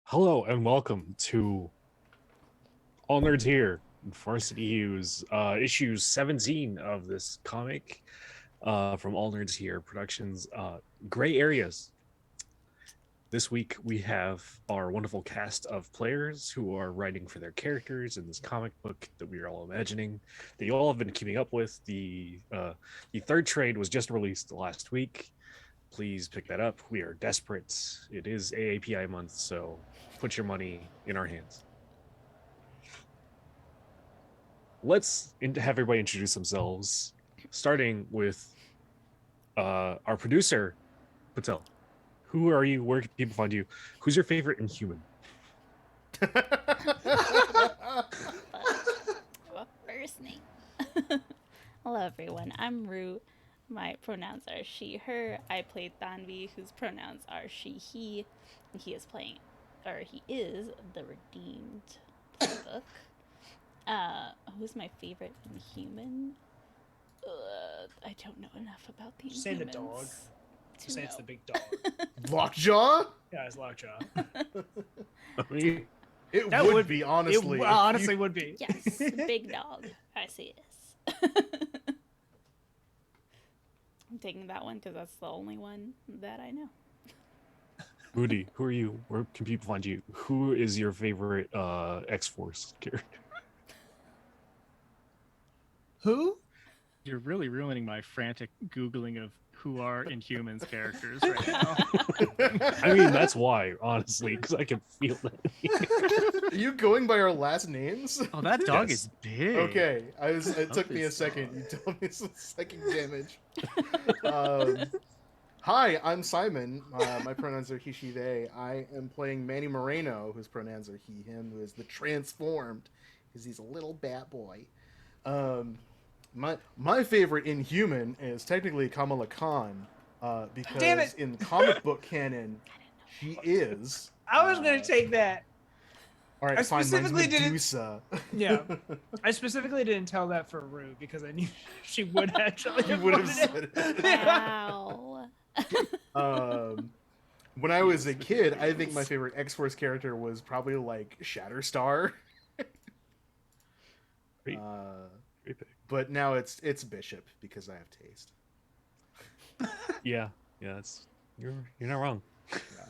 Hello and welcome to All Nerds Here, Varsity Hues, issue 17 of this comic from All Nerds Here Productions, Gray Areas. This week we have our wonderful cast of players who are writing for their characters in this comic book that we are all imagining, that you all have been keeping up with. The third trade was just released last week. Please pick that up. We are desperate. It is AAPI month, so put your money in our hands. Let's have everybody introduce themselves, starting with our producer, Patel. Who are you? Where can people find you? Who's your favorite Inhuman? First name. Hello, everyone. I'm Rue. My pronouns are she, her. I play Tanvi, whose pronouns are she, he. And he is the Redeemed playbook. Who's my favorite Inhuman? I don't know enough about the Inhumans. Just say the dog. Just say it's the big dog. Lockjaw? Yeah, it's Lockjaw. I mean, It That would be, honestly. It honestly would be. Yes, the big dog. I say yes. I'm taking that one because that's the only one that I know. Moody, who are you? Where can people find you? Who is your favorite X-Force character? Who? You're really ruining my frantic Googling of who are Inhumans characters right now. I mean, that's why, honestly, because I can feel that. Are you going by our last names? Oh, that dog Yes. is big. Okay, it took me a this second. dog. You told me some second damage. Hi, I'm Simon. My pronouns are he, she, they. I am playing Manny Moreno, whose pronouns are he, him, who is the transformed, because he's a little bat boy. My favorite Inhuman is technically Kamala Khan, because Damn it. in comic book canon, she is. I was gonna take that. All right, I fine. Mine's specifically didn't- Medusa. Yeah. I specifically didn't tell that for Rue because I knew she would actually. You would have wanted said it. Wow. When I was a kid, I think my favorite X-Force character was probably like Shatterstar. Great pick. But now it's Bishop because I have taste. Yeah, it's you're not wrong. Yeah.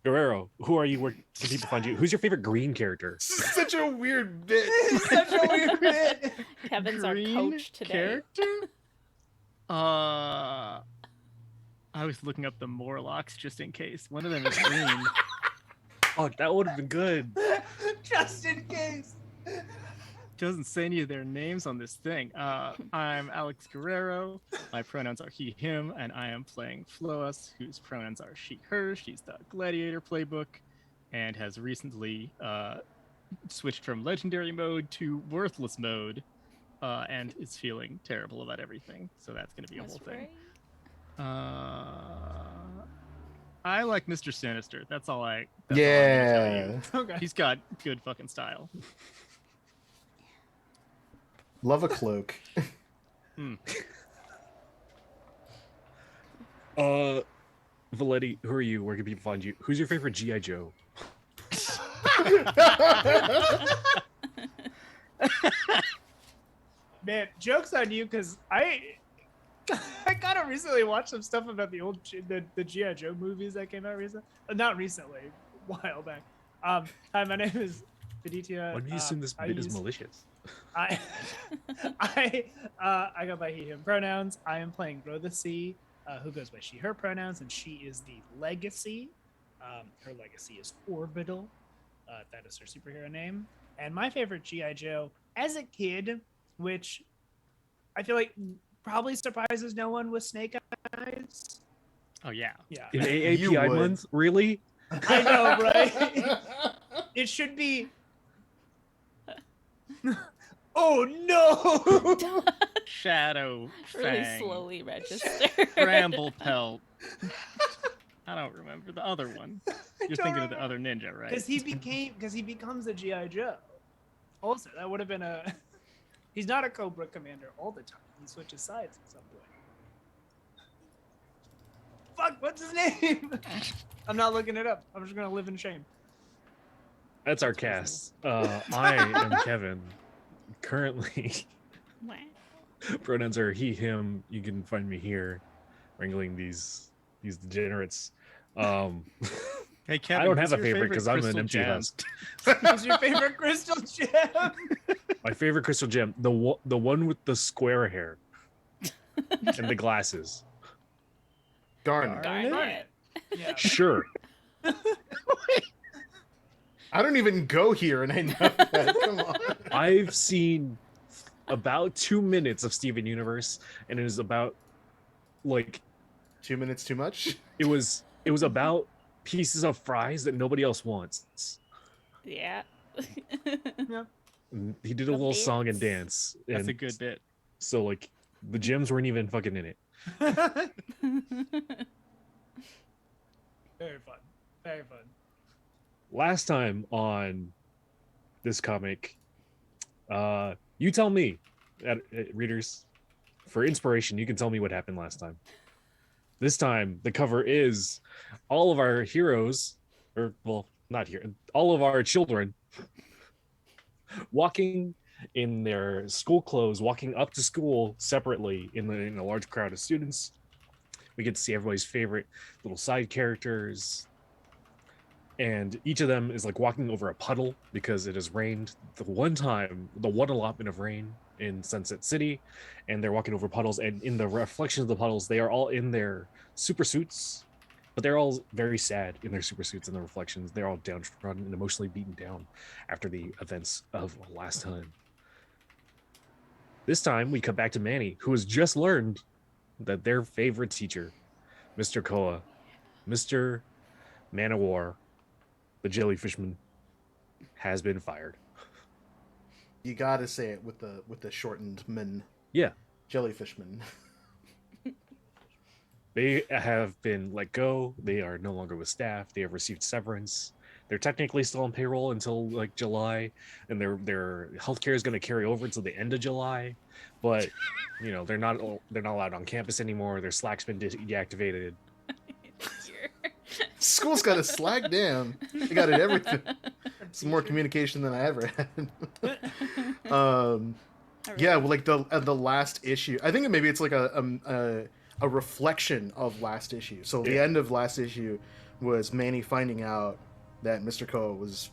Guerrero, who are you? Where can people find you? Who's your favorite green character? Such a weird bit. It's such a weird bit. Kevin's our Green coach today. character? I was looking up the Morlocks just in case. One of them is green. Oh, that would have been good. Just in case. Doesn't say any of their names on this thing. I'm Alex Guerrero. My pronouns are he, him, and I am playing Fliodhas, whose pronouns are she, her. She's the Gladiator playbook and has recently switched from legendary mode to worthless mode and is feeling terrible about everything. So that's going to be a That's whole thing. right. I like Mr. Sinister. That's all I'm gonna tell Yeah. you. Okay. He's got good fucking style. Love a cloak. Voleti, who are you? Where can people find you? Who's your favorite G.I. Joe? Man, joke's on you because I kind of recently watched some stuff about the old the G.I. Joe movies that came out recently. Not recently, a while back. Hi, my name is Viditya. Why do you assume this bit is malicious? I go by he, him pronouns. I am playing Rodasi, who goes by she, her pronouns, and she is the legacy. Her legacy is Orbital. That is her superhero name. And my favorite G.I. Joe as a kid, which I feel like probably surprises no one, with Snake Eyes. Oh, yeah. Yeah. In You AAPI would. month? Really? I know, right? It should be. Oh no! Shadow Really Fang. slowly registered. Bramble Pelt. I don't remember the other one. You're don't thinking of the remember. other ninja, right? Because he becomes a GI Joe. Also, that would have been a. He's not a Cobra Commander all the time. He switches sides at some point. fuck, what's his name? I'm not looking it up. I'm just gonna live in shame. That's our cast. I am Kevin. Currently, Wow. pronouns are he, him. You can find me here, wrangling these degenerates. Hey Kevin, I don't who's have a your favorite because I'm an crystal empty gem? husk. What's your favorite crystal gem? My favorite crystal gem, the one with the square hair and the glasses. Garnet. Garnet. Yeah. Sure. I don't even go here, and I know that. Come on. I've seen about 2 minutes of Steven Universe, and it was about like 2 minutes too much? it was about pieces of fries that nobody else wants. Yeah. And he did a The little song and bits. dance. That's a and good bit. So like the gems weren't even fucking in it. Very fun. Very fun. Last time on this comic, you tell me, readers, for inspiration, you can tell me what happened last time. This time, the cover is all of our heroes, or well, not here, all of our children walking in their school clothes, walking up to school separately in a large crowd of students. We get to see everybody's favorite little side characters. And each of them is like walking over a puddle because it has rained the one allotment of rain in Sunset City, and they're walking over puddles, and in the reflection of the puddles, they are all in their super suits, but they're all very sad in their super suits in the reflections. They're all downtrodden and emotionally beaten down after the events of last time. This time, we cut back to Manny, who has just learned that their favorite teacher, Mr. Koa, Mr. Man-O-War, the jellyfishman, has been fired. You gotta say it with the shortened man. Yeah. Jellyfishman. They have been let go. They are no longer with staff. They have received severance. They're technically still on payroll until like July, and their healthcare is going to carry over until the end of July. But you know they're not allowed on campus anymore. Their Slack's been deactivated. School's got a Slack, damn. They got it everything. Some more communication than I ever had. Yeah, well, like the last issue. I think maybe it's like a reflection of last issue. So the end of last issue was Manny finding out that Mr. Koa was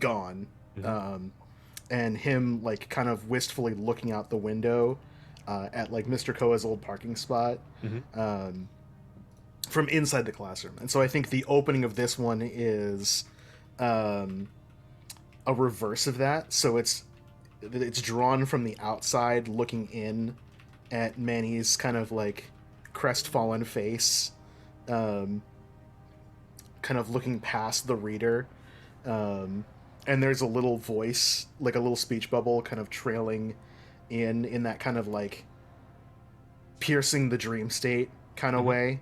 gone, and him like kind of wistfully looking out the window at like Mr. Koa's old parking spot. From inside the classroom. And so I think the opening of this one is a reverse of that. So it's drawn from the outside looking in at Manny's kind of like crestfallen face, kind of looking past the reader. And there's a little voice, like a little speech bubble kind of trailing in that kind of like piercing the dream state kind of way,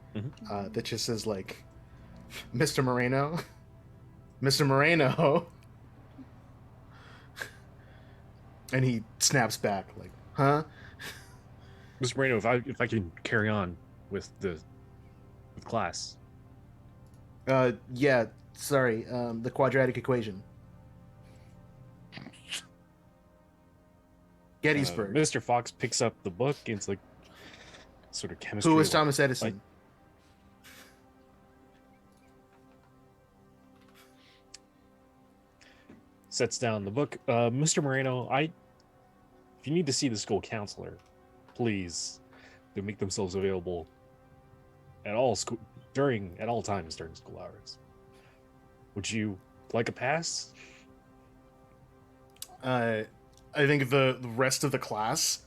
that just says like, Mr. Moreno, Mr. Moreno, and he snaps back like, huh? Mr. Moreno, if I can carry on with class. Yeah, sorry, the quadratic equation. Gettysburg. Mr. Fox picks up the book, and it's like sort of chemistry. Who was Thomas Edison? Like, sets down the book. Mr. Moreno, if you need to see the school counselor, please, they make themselves available at all times during school hours. Would you like a pass? I think the rest of the class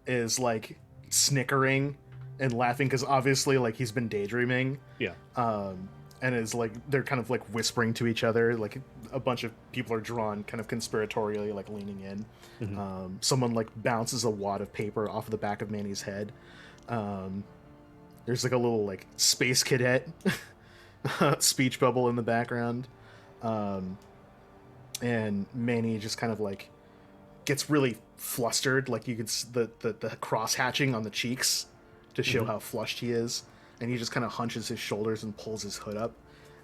is like snickering and laughing because obviously like he's been daydreaming. Yeah. And is like they're kind of like whispering to each other. Like a bunch of people are drawn kind of conspiratorially, like leaning in. Someone like bounces a wad of paper off the back of Manny's head. There's like a little like space cadet speech bubble in the background. And Manny just kind of like gets really flustered. Like you can the cross hatching on the cheeks to show how flushed he is. and he just kind of hunches his shoulders and pulls his hood up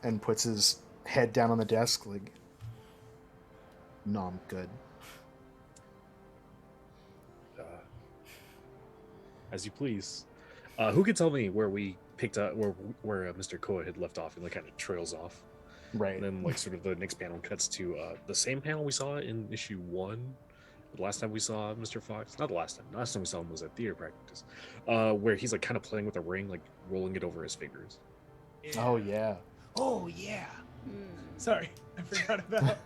and puts his head down on the desk like, no, I'm good. As you please. Who can tell me where we picked up where Mr. Koa had left off and like kind of trails off? Right. And then like sort of the next panel cuts to the same panel we saw in issue 1. The last time we saw Mr. Fox, not the last time. The last time we saw him was at theater practice, where he's like kind of playing with a ring, like rolling it over his fingers. Oh yeah. Oh yeah. Mm. Sorry, I forgot about.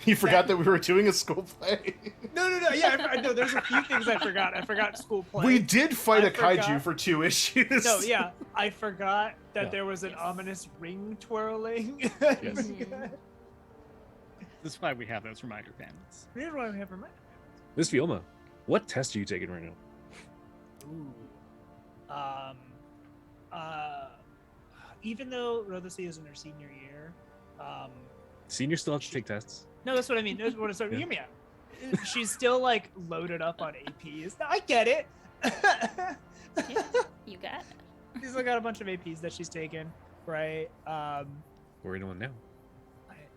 You forgot that we were doing a school play. No. Yeah, no. There's a few things I forgot. I forgot school play. We did fight I a kaiju forgot- for 2 issues. No, yeah, I forgot that Yeah. there was an ominous ring twirling. Yes. This is why we have those reminder panels. Here's why we have reminder. Miss Fioma, what test are you taking right now? Ooh. Even though Rodasi is in her senior year, Seniors still have to take tests. no, that's what I mean. That's what it's, Yeah. hear me out. She's still like loaded up on APs. I get it. Yeah, you got it. She's still got a bunch of APs that she's taken, right? Where are you doing now?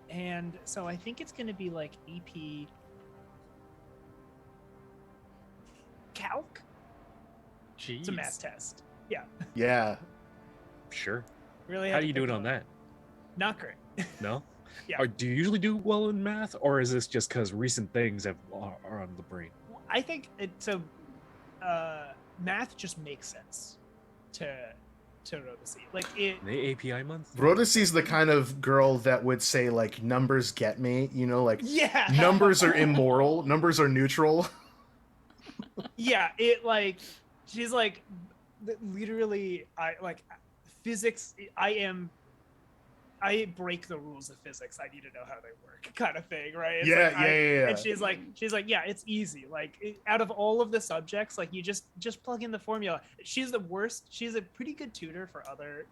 And so I think it's going to be like EP Calc. Jeez. It's a math test. Yeah, Yeah. Sure. really. How had do to you pick doing on one. that? Not great. No? Yeah. Or do you usually do well in math, or is this just because recent things are on the brain? I think so. Math just makes sense to Rodasi. Like it. The API month? Rodasi's the kind of girl that would say like numbers get me, you know, like Yeah. numbers are immoral, numbers are neutral. Yeah. It like she's like literally. I like physics. I break the rules of physics. I need to know how they work, kind of thing, right? It's Yeah, like, yeah. And she's like, yeah, it's easy. Like, out of all of the subjects, like you just plug in the formula. She's the worst. She's a pretty good tutor for other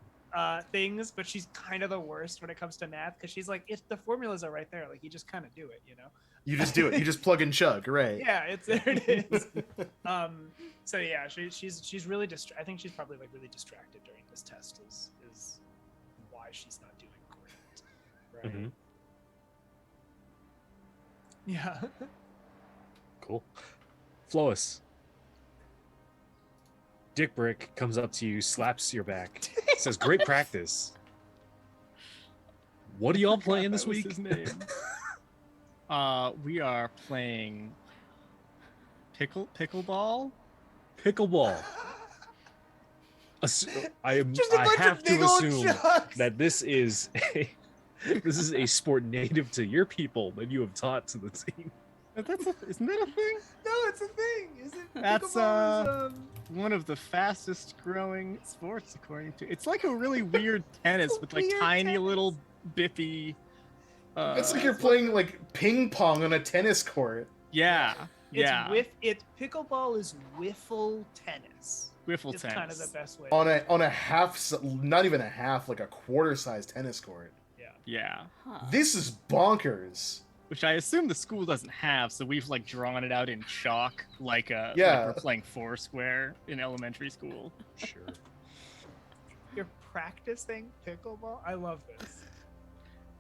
things, but she's kind of the worst when it comes to math because she's like, if the formulas are right there, like you just kind of do it, you know? You just do it. You just plug and chug, right? Yeah, it's there. It is. So yeah, she's really I think she's probably like really distracted during this test. Is why she's not doing great. Right. Mhm. Yeah. Cool. Flois. Dick Brick comes up to you, slaps your back, says, "Great practice." What are y'all playing this That was week? his name. We are playing pickleball. Pickleball. I Just a bunch have of big to old assume chucks. that this is a sport native to your people that you have taught to the team. Isn't that a thing? No, it's a thing. Is it? That's, Pickleball is, One of the fastest growing sports, according to. It's like a really weird tennis It's a with like weird tiny tennis. little bippy. It's like you're playing like ping pong on a tennis court. Yeah, it's yeah. pickleball is wiffle tennis. Wiffle It's tennis. kind of the best way. On a half, not even a half, like a quarter-sized tennis court. Yeah, Huh. This is bonkers. which I assume the school doesn't have, so we've like drawn it out in chalk, like Yeah. we're playing Foursquare in elementary school. Sure. You're practicing pickleball. I love this.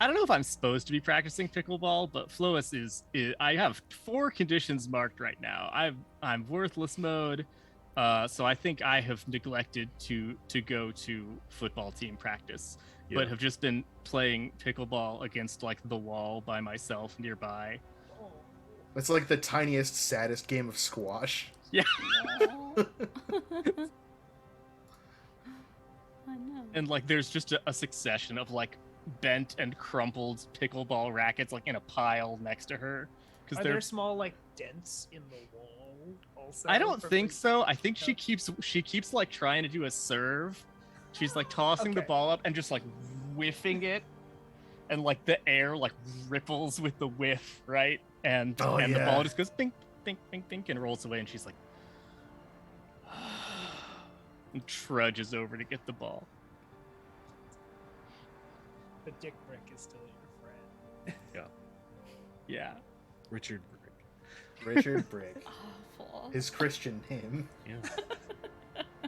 I don't know if I'm supposed to be practicing pickleball, but Flois is I have 4 conditions marked right now. I'm worthless mode, so I think I have neglected to go to football team practice, but Yeah. have just been playing pickleball against like the wall by myself nearby. Oh. It's like the tiniest, saddest game of squash. Aw. I know. And like there's just a succession of like bent and crumpled pickleball rackets like in a pile next to her because Are they're there small like dents in the wall? Also, I don't for think free- so. I think No. she keeps like trying to do a serve. She's like tossing the Okay. ball up and just like whiffing it, and like the air like ripples with the whiff, right? And Oh, and the yeah. ball just goes bink, bink, bink, bink, and rolls away. And she's like, and trudges over to get the ball. The dick brick is still your friend. Yeah, Richard Brick. Richard Brigg. Awful. His Christian name. Yeah.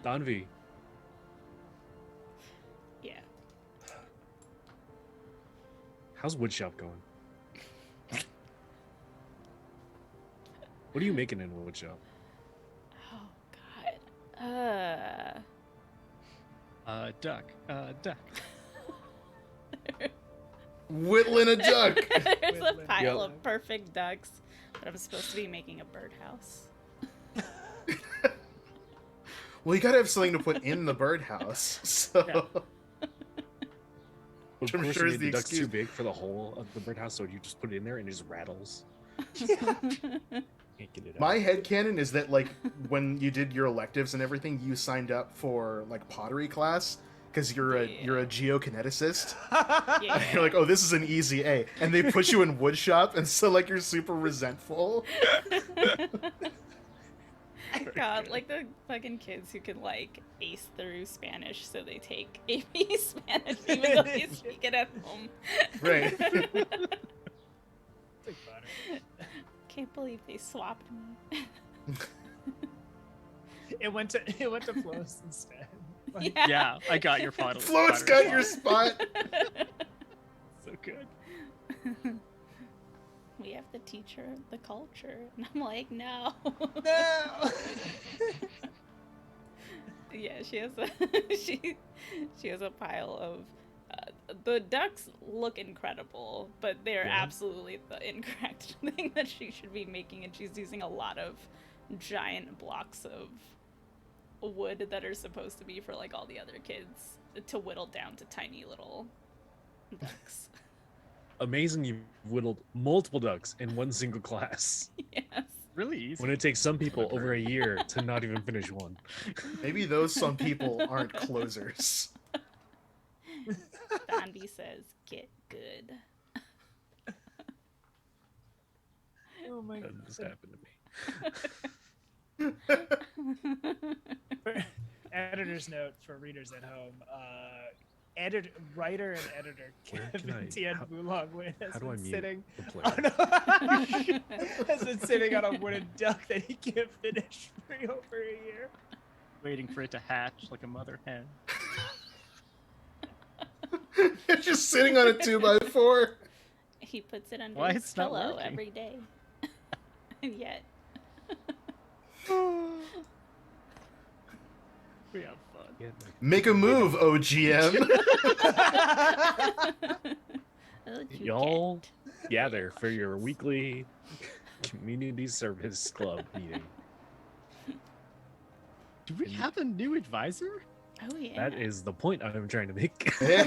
Tanvi. How's woodshop going? What are you making in woodshop? Oh God. Duck. Duck. Whittling a duck. There's a Whittling pile duck. of perfect ducks, but I'm supposed to be making a birdhouse. Well, you gotta have something to put in the birdhouse. So Yeah. Of I'm course sure you is made the the duck's excuse. too big for the hole of the birdhouse, so you just put it in there and it just rattles. Can't get it out. My headcanon is that, like, when you did your electives and everything, you signed up for, like, pottery class because you're a geokineticist. Yeah. You're like, oh, this is an easy A. And they put you in woodshop, and so, like, you're super resentful. God, like the fucking kids who can like ace through Spanish, so they take AP Spanish even though they speak it at home. Right. It's like butter. Can't believe they swapped me. It went to Flo's instead. Like, Yeah, I got your pottery. Float's got your spot. So good. We have to teach her the culture, and I'm like, no. No. Yeah, she has a she has a pile of. The ducks look incredible, but they're Yeah. absolutely the incorrect thing that she should be making, and she's using a lot of giant blocks of wood that are supposed to be for like all the other kids to whittle down to tiny little ducks. Amazing, you've whittled multiple ducks in one single class. Yes. Really easy. When it takes some people over a year to not even finish one. Maybe those some people aren't closers. Tanvi says, "Get good." Oh my That god. just happened to me. Editor's note for readers at home. Writer and editor Where can I- Thien how- Nguyen has How do I been mute sitting. the player? Oh no! Has been sitting on a wooden duck that he can't finish for over a year. Waiting for it to hatch like a mother hen. It's just sitting on a 2x4. He puts it under Why his it's not pillow working? every day. And yet, We have fun. Yeah, Make a move, OGM. oh, you Y'all can't. gather for your weekly community service club meeting. Do we have a new advisor? Oh yeah. That is the point I'm trying to make. Hey,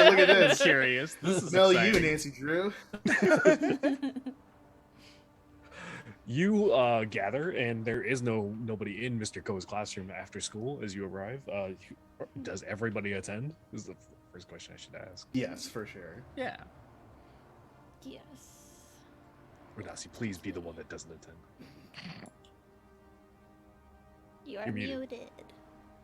look at I'm this. curious. This is Smell exciting. you, Nancy Drew. You gather, and there is nobody in Mr. Ko's classroom after school as you arrive. Does everybody attend? This is the first question I should ask. Yes, for sure. Yeah. Yes. Rodasi, please be the one that doesn't attend. You are You're muted. muted.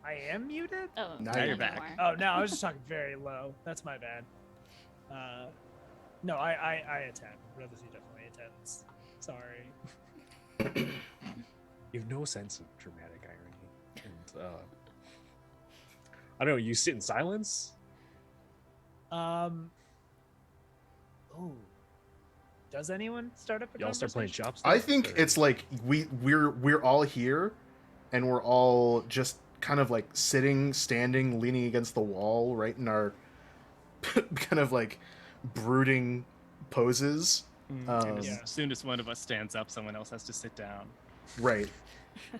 I am muted? Oh, Now not you're you're back. anymore. Oh no, I was just talking very low. That's my bad. No, I attend. Rodasi definitely attends. Sorry. You have no sense of dramatic irony. And I don't know, you sit in silence? Oh. Does anyone start up a Y'all start playing conversation? chopsticks? I think or- it's like we're all here, and we're all just kind of like sitting, standing, leaning against the wall, right in our kind of like brooding poses. And Yeah. as soon as one of us stands up, someone else has to sit down. Right.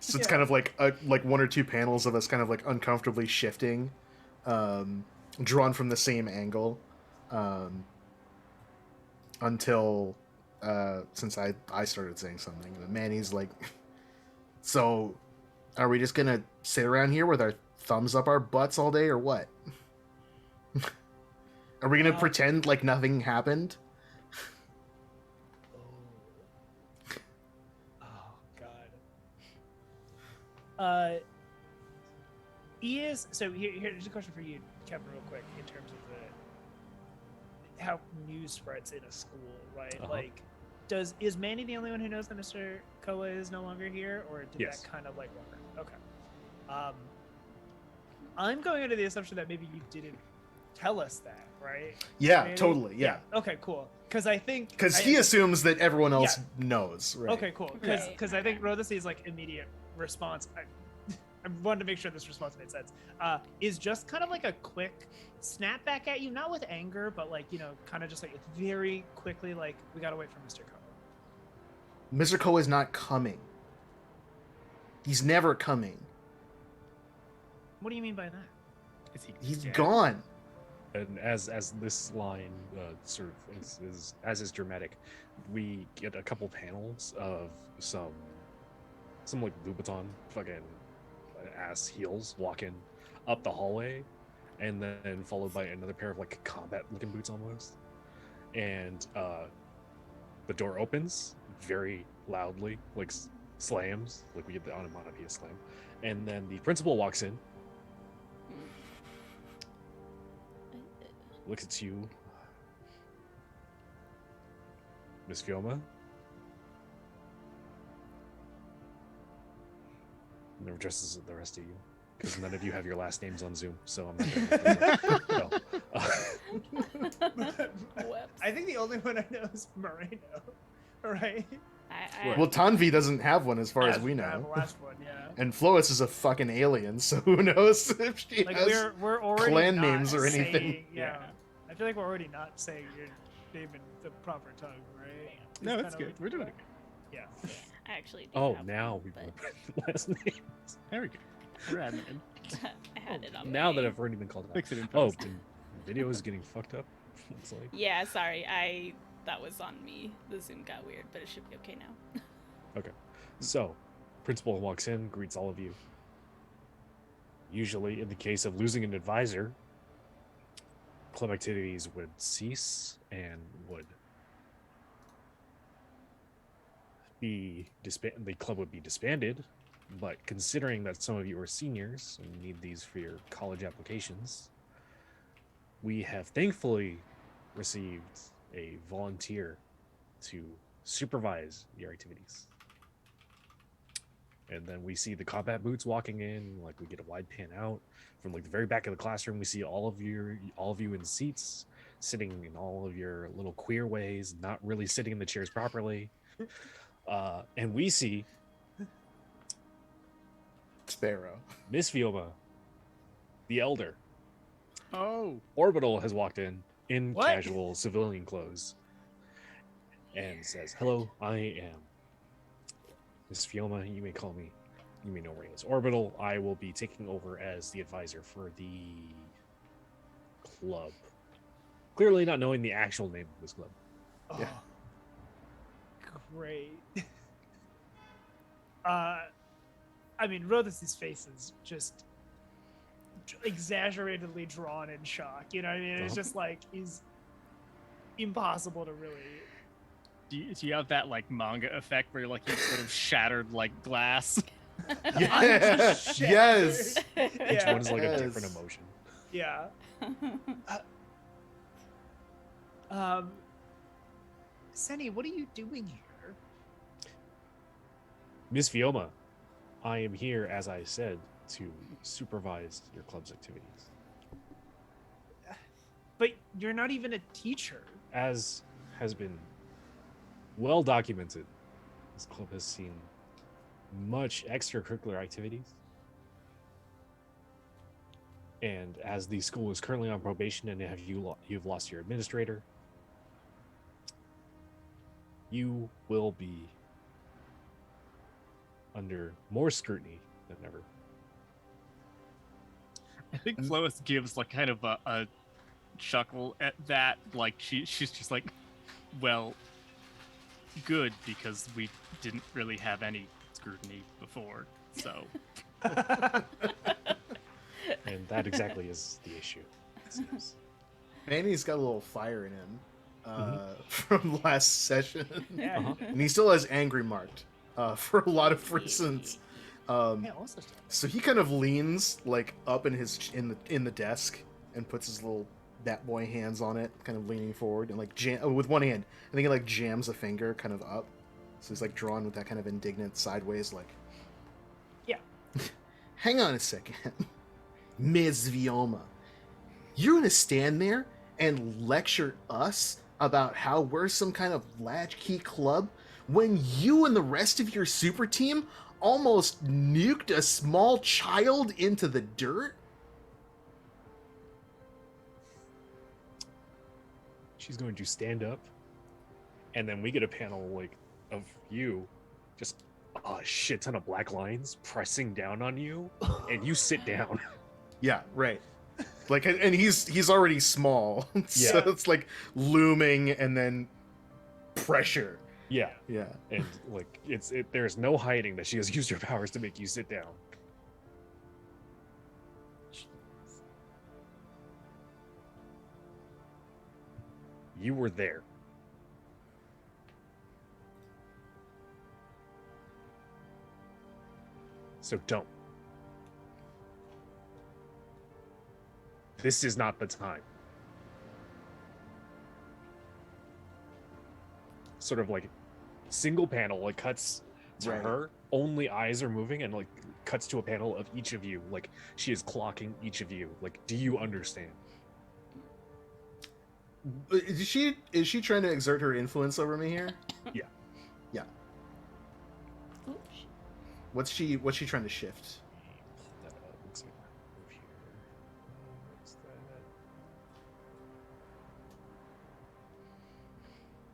So it's Yeah. kind of like one or two panels of us kind of like uncomfortably shifting, drawn from the same angle, until since I started saying something, and Manny's like, so are we just gonna sit around here with our thumbs up our butts all day or what? Are we gonna pretend like nothing happened? Oh god. So here's a question for you, Kevin, real quick, in terms of how news spreads in a school, right? Uh-huh. Like, is Manny the only one who knows that Mr. Koa is no longer here, or did Yes. that kind of like work? Okay. I'm going under the assumption that maybe you didn't tell us that, right? Yeah, Maybe? totally. Yeah. Okay, cool. Because I think Because he assumes that everyone else knows, right? Okay, cool. Because Right. I think Rodasi's like immediate response. I wanted to make sure this response made sense. Is just kind of like a quick snap back at you, not with anger, but like kind of just like very quickly, like we gotta wait for Mr. Ko. Mr. Ko is not coming. He's never coming. What do you mean by that? Is he He's dead? gone. And as this line sort of is dramatic, we get a couple panels of some like Louboutin fucking ass heels walking up the hallway, and then followed by another pair of like combat looking boots almost, and the door opens very loudly, like slams, like we get the onomatopoeia slam, and then the principal walks in, looks at you, Miss Fioma, and addresses the rest of you, because none of you have your last names on Zoom, so I'm not gonna Whoops. I think the only one I know is Moreno, right? Well, Tanvi doesn't have one as far as we The know. last one, yeah. And Flois is a fucking alien, so who knows if she Like has... we're already clan not names or anything. saying- yeah. I feel like we're already not saying your name in the proper tongue, right? No, It's it's kinda good. We're doing it. Yeah. I actually do Oh, have now one, we but put last names. There we go. We're admin. I had it on Now my that name. I've already been called out. Fix it in Oh, post. and video is getting fucked up. Looks like. Yeah, sorry. That was on me. The Zoom got weird, but it should be okay now. Okay. So, principal walks in, greets all of you. Usually, in the case of losing an advisor, club activities would cease and would be disbanded. The club would be disbanded. But considering that some of you are seniors and need these for your college applications, we have thankfully received a volunteer to supervise your activities. And then we see the combat boots walking in, like we get a wide pan out from like the very back of the classroom. We see all of you in seats, sitting in all of your little queer ways, not really sitting in the chairs properly. And we see Sparrow. Miss Fioma, the elder. Oh. Orbital has walked in What? casual civilian clothes and says, "Hello, I am Miss Fioma. You may call me, you may know me as Orbital. I will be taking over as the advisor for the club." Clearly not knowing the actual name of this club. Oh, Yeah. great. I mean, Rodasi's face is just exaggeratedly drawn in shock. You know what I mean? It's Uh-huh. just like he's impossible to really. Do you have that like manga effect where like he's sort of shattered like glass? Yeah. Yes. Each Yeah. one is like a Yes. different emotion. Yeah. Seni, what are you doing here? Miss Fioma, I am here, as I said, to supervise your club's activities. But you're not even a teacher. As has been well documented, this club has seen much extracurricular activities. And as the school is currently on probation and you've lost your administrator, you will be under more scrutiny than ever. I think Lois gives like kind of a chuckle at that. Like she's just like, well, good, because we didn't really have any scrutiny before. So And that exactly is the issue, it seems. Manny's got a little fire in him from last session. Yeah. Uh-huh. And he still has angry marked for a lot of reasons. Yeah, also stuff. So he kind of leans like up in the desk and puts his little bat boy hands on it, kind of leaning forward and like with one hand. I think he like jams a finger kind of up. So he's like drawn with that kind of indignant sideways like. Yeah. Hang on a second, Ms. Vioma. You're gonna stand there and lecture us about how we're some kind of latchkey club when you and the rest of your super team almost nuked a small child into the dirt? She's going to stand up, and then we get a panel like of you, just a shit ton of black lines pressing down on you, and you sit down. Yeah, right. Like, and he's already small, so Yeah. it's like looming and then pressure. Yeah, Yeah. and like there's no hiding that she has used her powers to make you sit down. You were there. So don't. This is not the time. Sort of like single panel, like cuts to Right. her, only eyes are moving, and like cuts to a panel of each of you. Like she is clocking each of you. Like, do you understand? Is she trying to exert her influence over me here? Yeah. Yeah. Oops. What's she trying to shift? Pull that up. Looks like move here. What's that?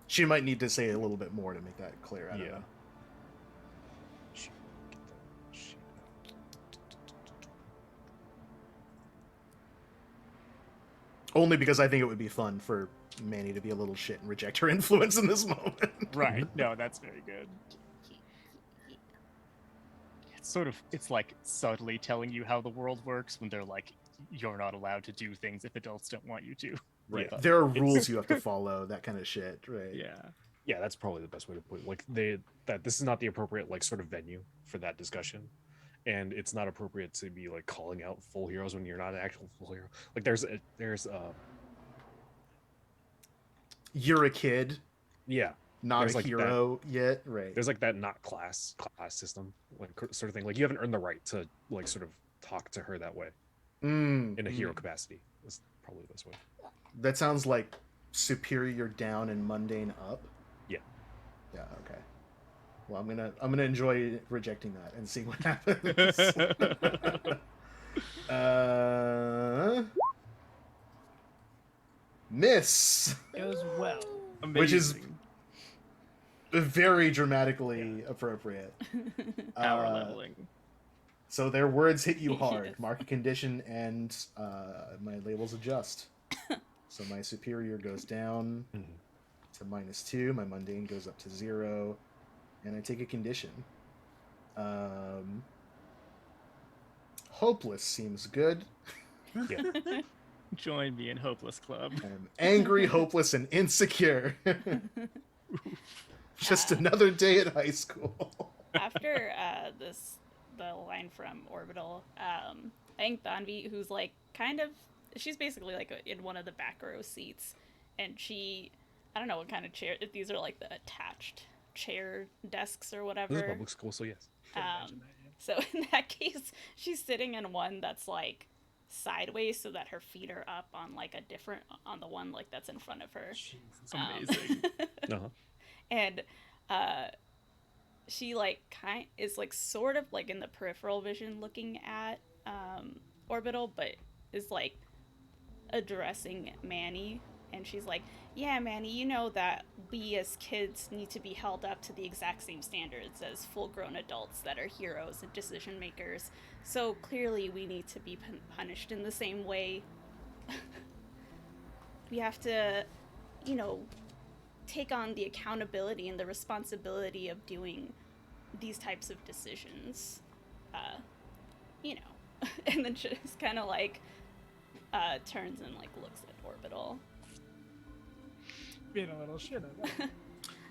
She might need to say a little bit more to make that clear. I don't Yeah. know. Shoot, get that shit out. Only because I think it would be fun for Manny to be a little shit and reject her influence in this moment. Right. No, that's very good. It's like subtly telling you how the world works when they're like, you're not allowed to do things if adults don't want you to. Right. Yeah. There are rules you have to follow, that kind of shit, right? Yeah. Yeah, that's probably the best way to put it. Like that this is not the appropriate like sort of venue for that discussion, and it's not appropriate to be like calling out full heroes when you're not an actual full hero. Like there's You're a kid, yeah, not There's a like hero yet, right? there's like that not class system, like sort of thing. Like you haven't earned the right to like sort of talk to her that way in a hero capacity. That's probably the best way. That sounds like superior down and mundane up. Yeah. Yeah. Okay. Well, I'm gonna enjoy rejecting that and see what happens. Miss, Goes well. Which is- Amazing. very dramatically appropriate. Power leveling. So their words hit you hard. Yes. Mark a condition, and my labels adjust. So my superior goes down Mhm. to -2. My mundane goes up to 0, and I take a condition. Hopeless seems good. Yeah. Join me in Hopeless Club. I'm angry, hopeless, and insecure. Just another day at high school. After the line from Orbital, I think Tanvi, who's like she's basically like in one of the back row seats, and I don't know what kind of chair, if these are like the attached chair desks or This is whatever. public school, so yes. So in that case, she's sitting in one that's like sideways so that her feet are up on like on the one like that's in front of her. It's amazing. Uh-huh. And she like is like sort of like in the peripheral vision looking at Orbital, but is like addressing Manny, and she's like, yeah, Manny, you know that we as kids need to be held up to the exact same standards as full-grown adults that are heroes and decision makers, so clearly we need to be punished in the same way. We have to, take on the accountability and the responsibility of doing these types of decisions, and then she just kind of like turns and like looks at Orbital. Being a little shit of it.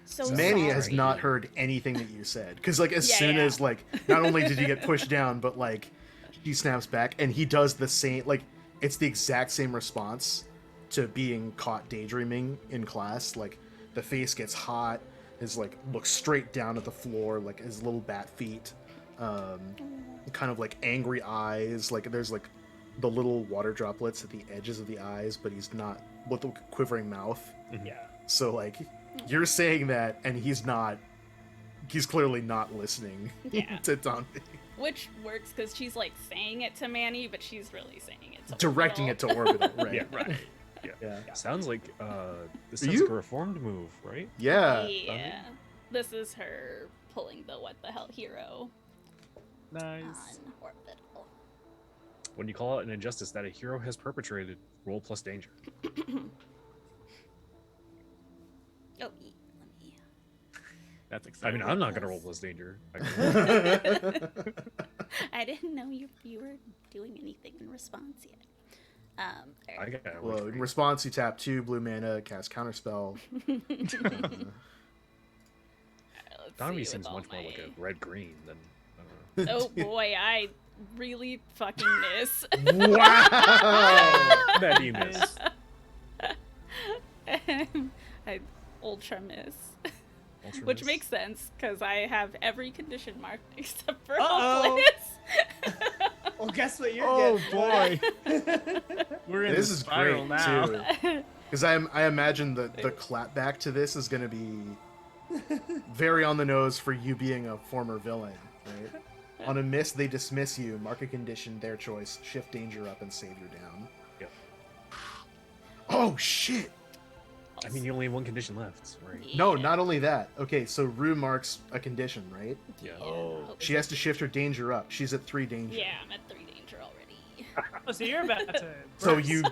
So Manny has sorry. not heard anything that you said, because like as Yeah, soon yeah. as like not only did you get pushed down, but like she snaps back and he does the same. Like it's the exact same response to being caught daydreaming in class. Like the face gets hot, his like looks straight down at the floor, like his little bat feet, kind of like angry eyes. Like there's like the little water droplets at the edges of the eyes, but he's not with the quivering mouth. Yeah. So like, you're saying that, and he's not. He's clearly not listening Yeah. to Tanvi. Which works because she's like saying it to Manny, but she's really saying it to Directing it to Orbital, right? Yeah. Right. Yeah. Sounds like this Are sounds you- like a reformed move, right? Yeah. Yeah. This is her pulling the what the hell hero Nice. on Orbital. When you call out an injustice that a hero has perpetrated, roll plus danger. Oh, let me. That's I exciting. mean, I'm not gonna roll plus danger. I didn't know you were doing anything in response yet. There. I got Well, in response, you tap 2 blue mana, cast counterspell. Let's Tanvi see seems with all much more like my- a red green than. Oh boy, I really fucking miss. Wow! That you miss. I ultra miss. Ultra Which miss. makes sense, because I have every condition marked except for Uh-oh. hopeless. Well, guess what you're Oh getting? boy. We're in This the is spiral great now. too, because I imagine the clapback to this is going to be very on the nose for you being a former villain, right? On a miss, they dismiss you. Mark a condition, their choice. Shift danger up and save you down. Yep. Oh shit! I mean, you only have one condition left, right? No, Yeah. not only that. Okay, so Rue marks a condition, right? Yeah. Oh. She has to shift her danger up. She's at 3 danger. Yeah, I'm at 3 danger already. Oh, so you're about to. So burst. you're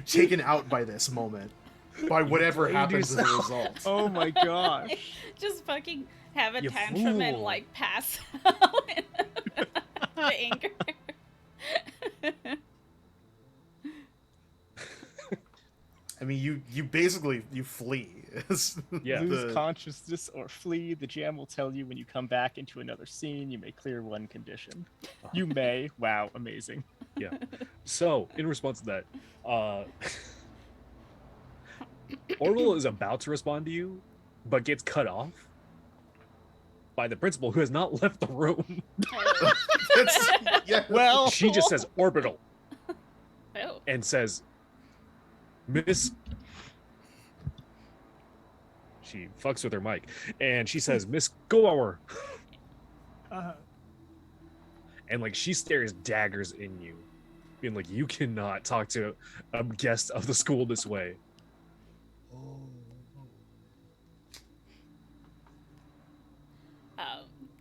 taken out by this moment, by whatever played happens as a yourself. result. Oh my gosh. Just fucking have a You tantrum and fool. like pass out in the anger. I mean, you basically you flee. Yeah. Lose The- consciousness or flee. The jam will tell you when you come back into another scene. You may clear one condition. You may. Wow, amazing. Yeah. So, in response to that, Orbital is about to respond to you, but gets cut off by the principal, who has not left the room. That's- yeah. Well, She just says Orbital Oh. and says, Miss. She fucks with her mic, and she says, Miss Gower. And like she stares daggers in you, being like, you cannot talk to a guest of the school this way.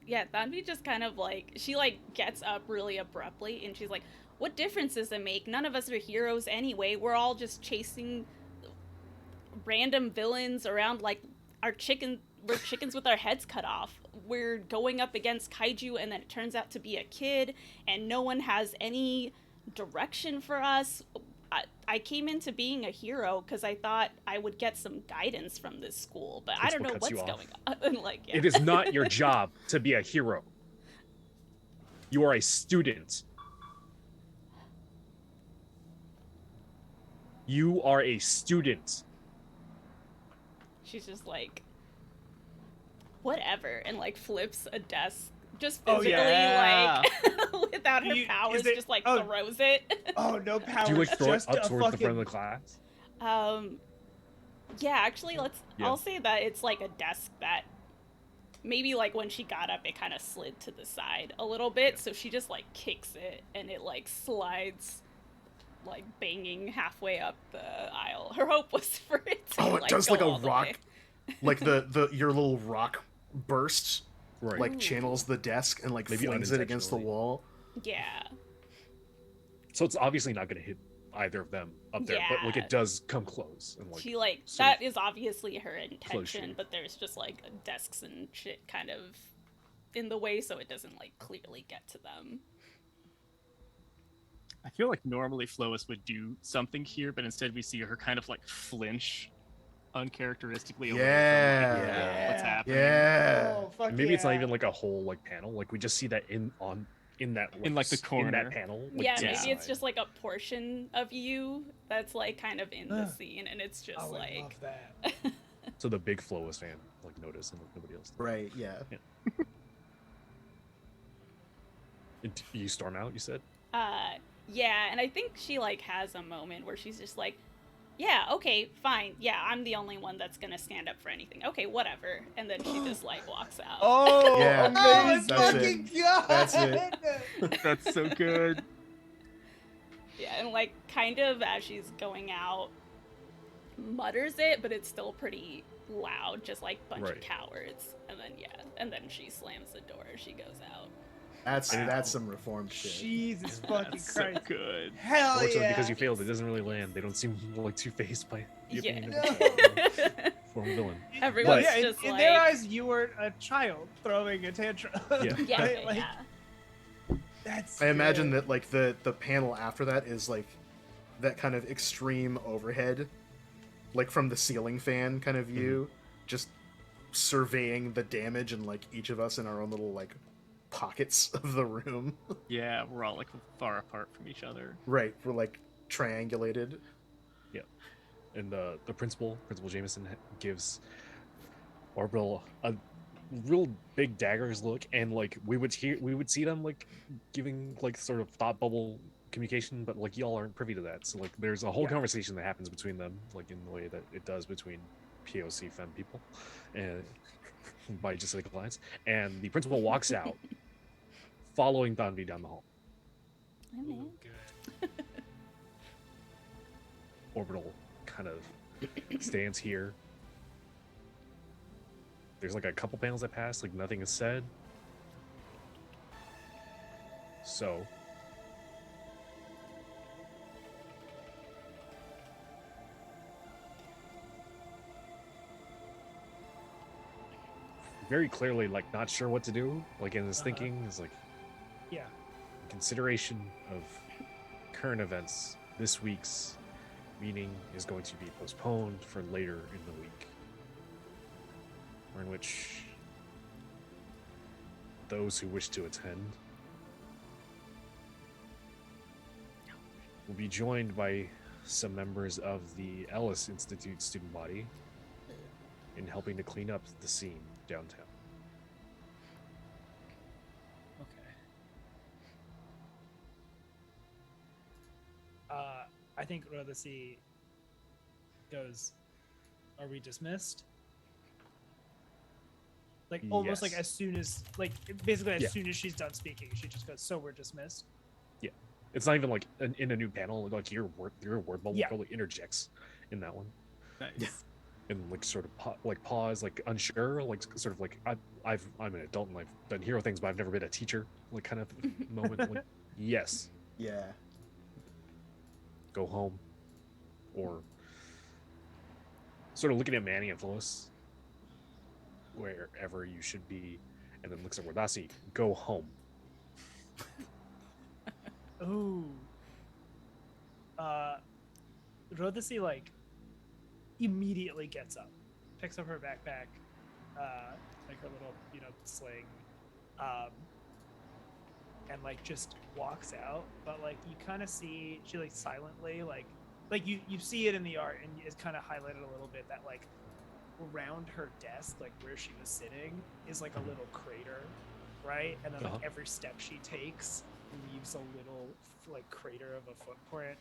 Yeah, Tanvi just kind of like, she like gets up really abruptly and she's like, what difference does it make? None of us are heroes anyway. We're all just chasing random villains around like we're chickens with our heads cut off. We're going up against kaiju and then it turns out to be a kid and no one has any direction for us. I came into being a hero because I thought I would get some guidance from this school, but I don't know Principal what's cuts going you on. Like, yeah. It is not your job to be a hero. You are a student. You are a student. She's just like, whatever, and like flips a desk just Oh, physically, yeah. like without her You- powers, is it- just like oh. throws it. Oh, no power. Do you like throw it just up a towards the front of fucking- the class? Yeah, actually, Yeah. I'll say that it's like a desk that maybe like when she got up, it kind of slid to the side a little bit, so she just like kicks it and it like slides, like banging halfway up the aisle. Her hope was for it to Oh, it like, does go like a all the rock, way. like the your little rock burst, Right. like channels the desk and like Maybe flings it against the unintentionally. wall. Yeah. So it's obviously not going to hit either of them up there, but like Yeah. it does come close and like She like sort that of is obviously her intention, you. but there's just like desks and shit kind of in the way, so it doesn't like clearly get to them. I feel like normally Flois would do something here, but instead we see her kind of like flinch uncharacteristically away Yeah. from like, Yeah. what's happening. Yeah. Oh, fuck maybe it's not yeah. even like a whole like panel. Like we just see that in that In, like, the in corner. that panel. Like, Yeah, to the maybe it's side. just like a portion of you that's like kind of in the Ugh. scene, and it's just I would like love that. so the big Flois fan like notice and like, nobody else. Right. Yeah. And you storm out. You said. Yeah, and I think she like has a moment where she's just like, yeah, okay, fine. Yeah, I'm the only one that's gonna stand up for anything. Okay, whatever. And then she just like walks out. Oh, Yeah. Oh my amazing! That's fucking it. god! That's it. That's so good. Yeah, and like kind of as she's going out, mutters it, but it's still pretty loud, just like bunch of Right. cowards. And then and then she slams the door as she goes out. That's some reformed shit. Jesus fucking That's so Christ. good. Hell Fortunately, yeah. because you failed, it doesn't really land. They don't seem like two-faced by the Yeah. opinion No. of the form villain. Everyone's yeah, just in like, their eyes, you were a child throwing a tantrum. Yeah. yeah, Right? Like, yeah. that's I imagine good. that like the panel after that is like that kind of extreme overhead, like from the ceiling fan kind of view, just surveying the damage and like each of us in our own little like pockets of the room. Yeah, we're all like far apart from each other. Right, we're like triangulated. And the Principal Jameson, gives Orbital a real big daggers look, and like we would see them like giving like sort of thought bubble communication, but like y'all aren't privy to that. So like there's a whole Yeah. conversation that happens between them, like in the way that it does between POC femme people, and by just like lines. And the Principal walks out, following Tanvi down the hall. Hey, man. Good. Orbital kind of stands here. There's like a couple panels that pass, like nothing is said. So very clearly like not sure what to do, like in his thinking is like Yeah. in consideration of current events, this week's meeting is going to be postponed for later in the week, or in which those who wish to attend will be joined by some members of the Ellis Institute student body in helping to clean up the scene downtown. Okay. I think Rodasi goes, are we dismissed? Like almost like Yes. as soon as like basically as Yeah. soon as she's done speaking, she just goes, so we're dismissed. It's not even like in a new panel, like your word bubble Yeah. probably interjects in that one. Nice. Yeah. And like sort of pause, like unsure, like sort of like I'm an adult and I've done hero things, but I've never been a teacher, like kind of moment. Like, yes, Yeah. go home, or sort of looking at Manny and Fliodhas, wherever you should be, and then looks at Rodasi, go home. Ooh. Rodasi like immediately gets up, picks up her backpack, like her little, sling, and like just walks out. But like you kind of see she like silently like you see it in the art and it's kind of highlighted a little bit that like around her desk, like where she was sitting, is like a little crater, right? And then like every step she takes leaves a little like crater of a footprint.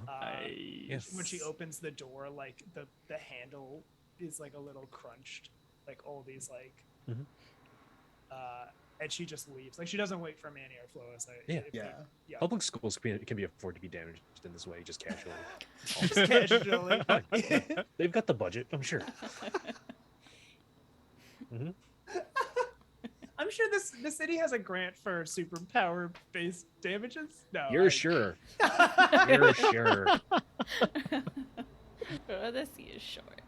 Nice. When she opens the door, like the handle is like a little crunched, like all these like Mhm. And she just leaves. Like she doesn't wait for Manny or Fliodhas. Yeah. Public schools can be afforded to be damaged in this way, just casually. Just casually. They've got the budget, I'm sure. Hmm. I'm sure the city has a grant for superpower based damages. No, You're sure. You're sure. The sea is short.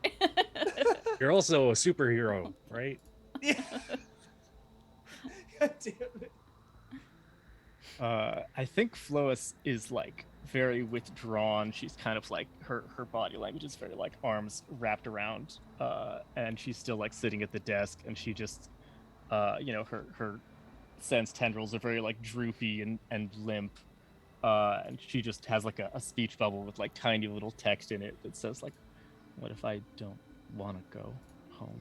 You're also a superhero, right? Yeah. God damn it. I think Fliodhas is like very withdrawn. She's kind of like her body language is very like arms wrapped around, and she's still like sitting at the desk, and she just, her sense tendrils are very like droopy and limp, and she just has like a speech bubble with like tiny little text in it that says like, "What if I don't want to go home?"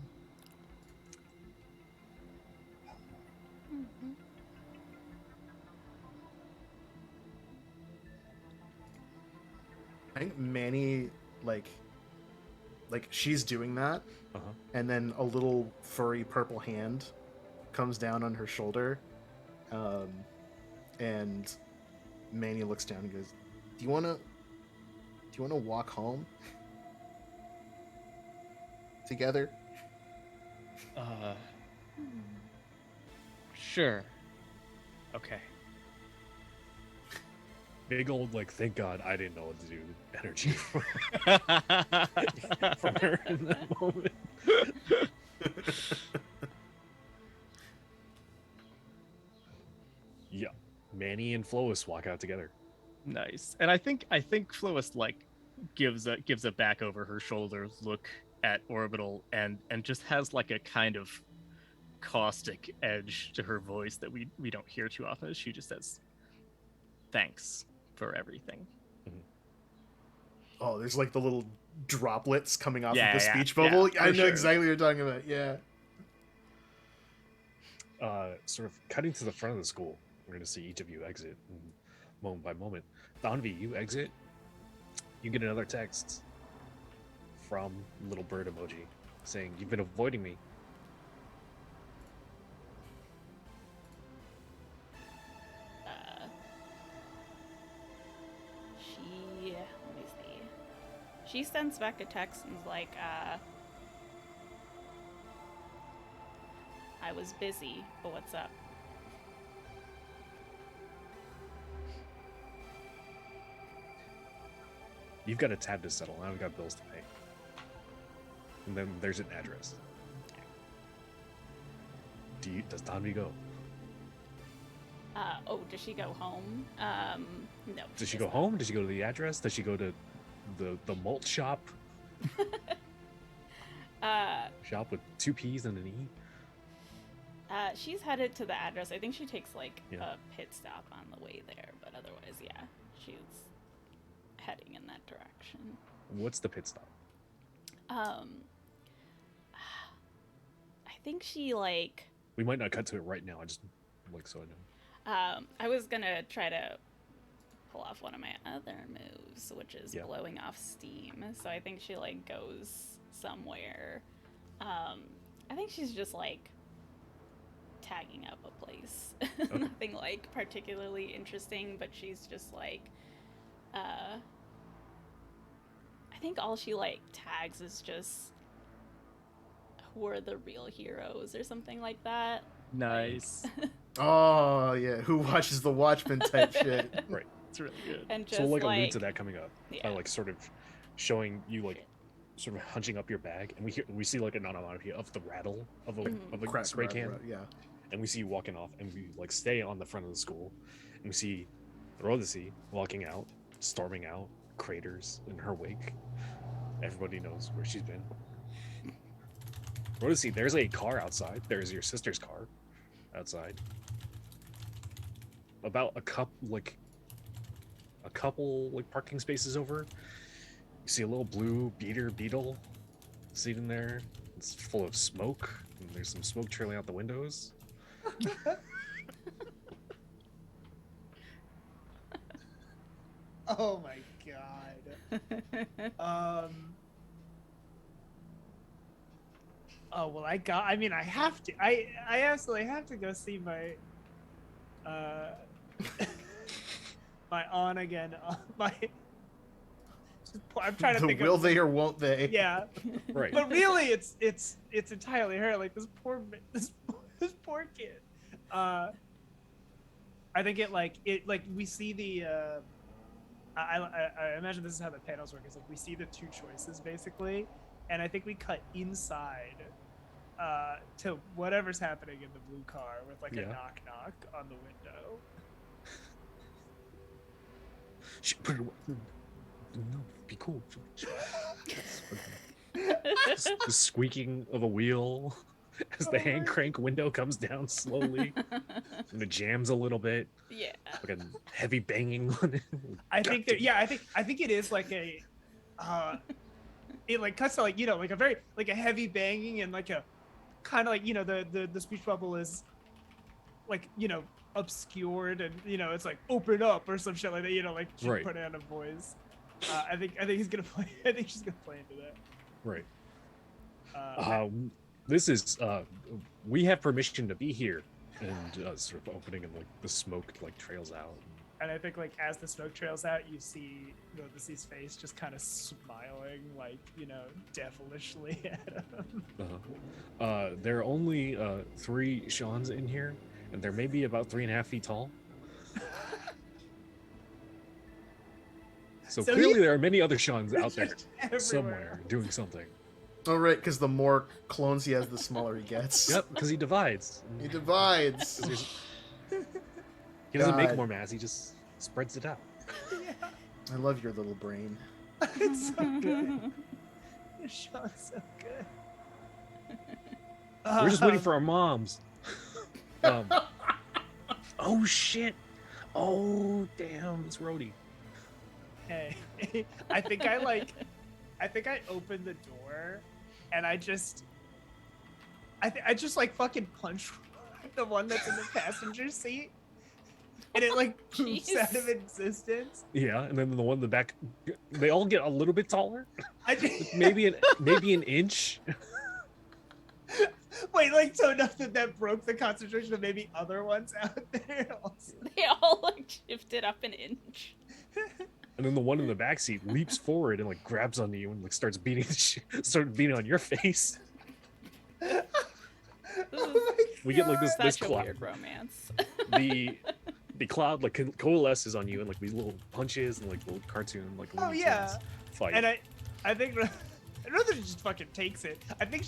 I think Manny, like she's doing that, and then a little furry purple hand comes down on her shoulder, and Manny looks down and goes, "Do you wanna walk home together?" Sure. Okay. Big old, like, thank God I didn't know what to do energy from her in that moment. Yeah. Manny and Fliodhas walk out together. Nice. And I think Fliodhas like gives a back over her shoulder look at Orbital and just has like a kind of caustic edge to her voice that we don't hear too often. She just says, "Thanks for everything." Oh, there's like the little droplets coming off of Yeah, the yeah, speech bubble. yeah, I for know sure. exactly what you're talking about. Yeah. Sort of cutting to the front of the school. We're going to see each of you exit moment by moment. Tanvi, you exit. You get another text from little bird emoji saying, "You've been avoiding me." Let me see. She sends back a text and is like, I was busy, but what's up? You've got a tab to settle, and I've got bills to pay. And then there's an address. Does Tanvi go? Does she go home? No. Does she go home? Does she go to the address? Does she go to the malt shop? Shop with 2 P's and an E? She's headed to the address. I think she takes like Yeah. a pit stop on the way there, but otherwise, yeah, she's heading in that direction. What's the pit stop? I think she like. We might not cut to it right now. I just like so I know. I was gonna try to pull off one of my other moves, which is blowing off steam. So I think she like goes somewhere. I think she's just like tagging up a place. Okay. Nothing like particularly interesting, but she's just like I think all she like tags is just who are the real heroes or something like that. Nice. Oh yeah, who watches the Watchmen type shit. Right. It's really good. And just So we'll like allude to that coming up. Yeah. Like sort of showing you like sort of hunching up your bag, and we see like an onomatopoeia of the rattle of a Crack, spray crack, can, crack, yeah. and we see you walking off, and we like stay on the front of the school, and we see Rodasi walking out, storming out, craters in her wake. Everybody knows where she's been. Rodasi, there's a car outside. There's your sister's car outside. About a couple like parking spaces over. You see a little blue beetle sitting there. It's full of smoke, and there's some smoke trailing out the windows. Oh my god. Oh well, I have to. I absolutely have to go see my my on again. I'm trying to The think will of they or won't they? yeah. Right. But really, it's entirely her. Like this poor kid. I think it we see the. I imagine this is how the panels work. Is like we see the two choices basically, and I think we cut inside to whatever's happening in the blue car with like a knock knock on the window. Put it away. No, be cool. The squeaking of a wheel as the hand crank window comes down slowly, and it jams a little bit. Yeah. Like a heavy banging on it. I think it is like a it like cuts to like like a very like a heavy banging and like a kind of like the speech bubble is like obscured and it's like open up or some shit like that like she Right. put in a voice. I think he's gonna play. I think she's gonna play into that. Right. Uh, This is we have permission to be here, and sort of opening, and like the smoke like trails out. and I think like as the smoke trails out, you see Rodasi's face just kind of smiling, like devilishly at him. There are only 3 Seans in here, and they're maybe about 3.5 feet tall. So clearly there are many other Seans out there Everywhere. somewhere doing something. Oh, right, because the more clones he has, the smaller he gets. Yep, because he divides. He divides. 'Cause he doesn't make God. more mass, he just spreads it out. Yeah, I love your little brain. it's so good. This show's so good. We're just waiting for our moms. Oh shit! Oh damn! It's Rhodey. Hey, I think I opened the door, and I just like fucking punch the one that's in the passenger seat, and it like poops Jeez. out of existence. Yeah, and then the one in the back, they all get a little bit taller. I just Maybe an inch. wait, like so enough that broke the concentration of maybe other ones out there. Also. They all like shifted up an inch. And then the one in the back seat leaps forward and like grabs onto you and like starts beating on your face. We get like this Such a cloud. weird romance. The cloud like coalesces on you, and like these little punches and like little cartoon like Oh Looney yeah, Tunes fight. and I think Rotha just fucking takes it. I think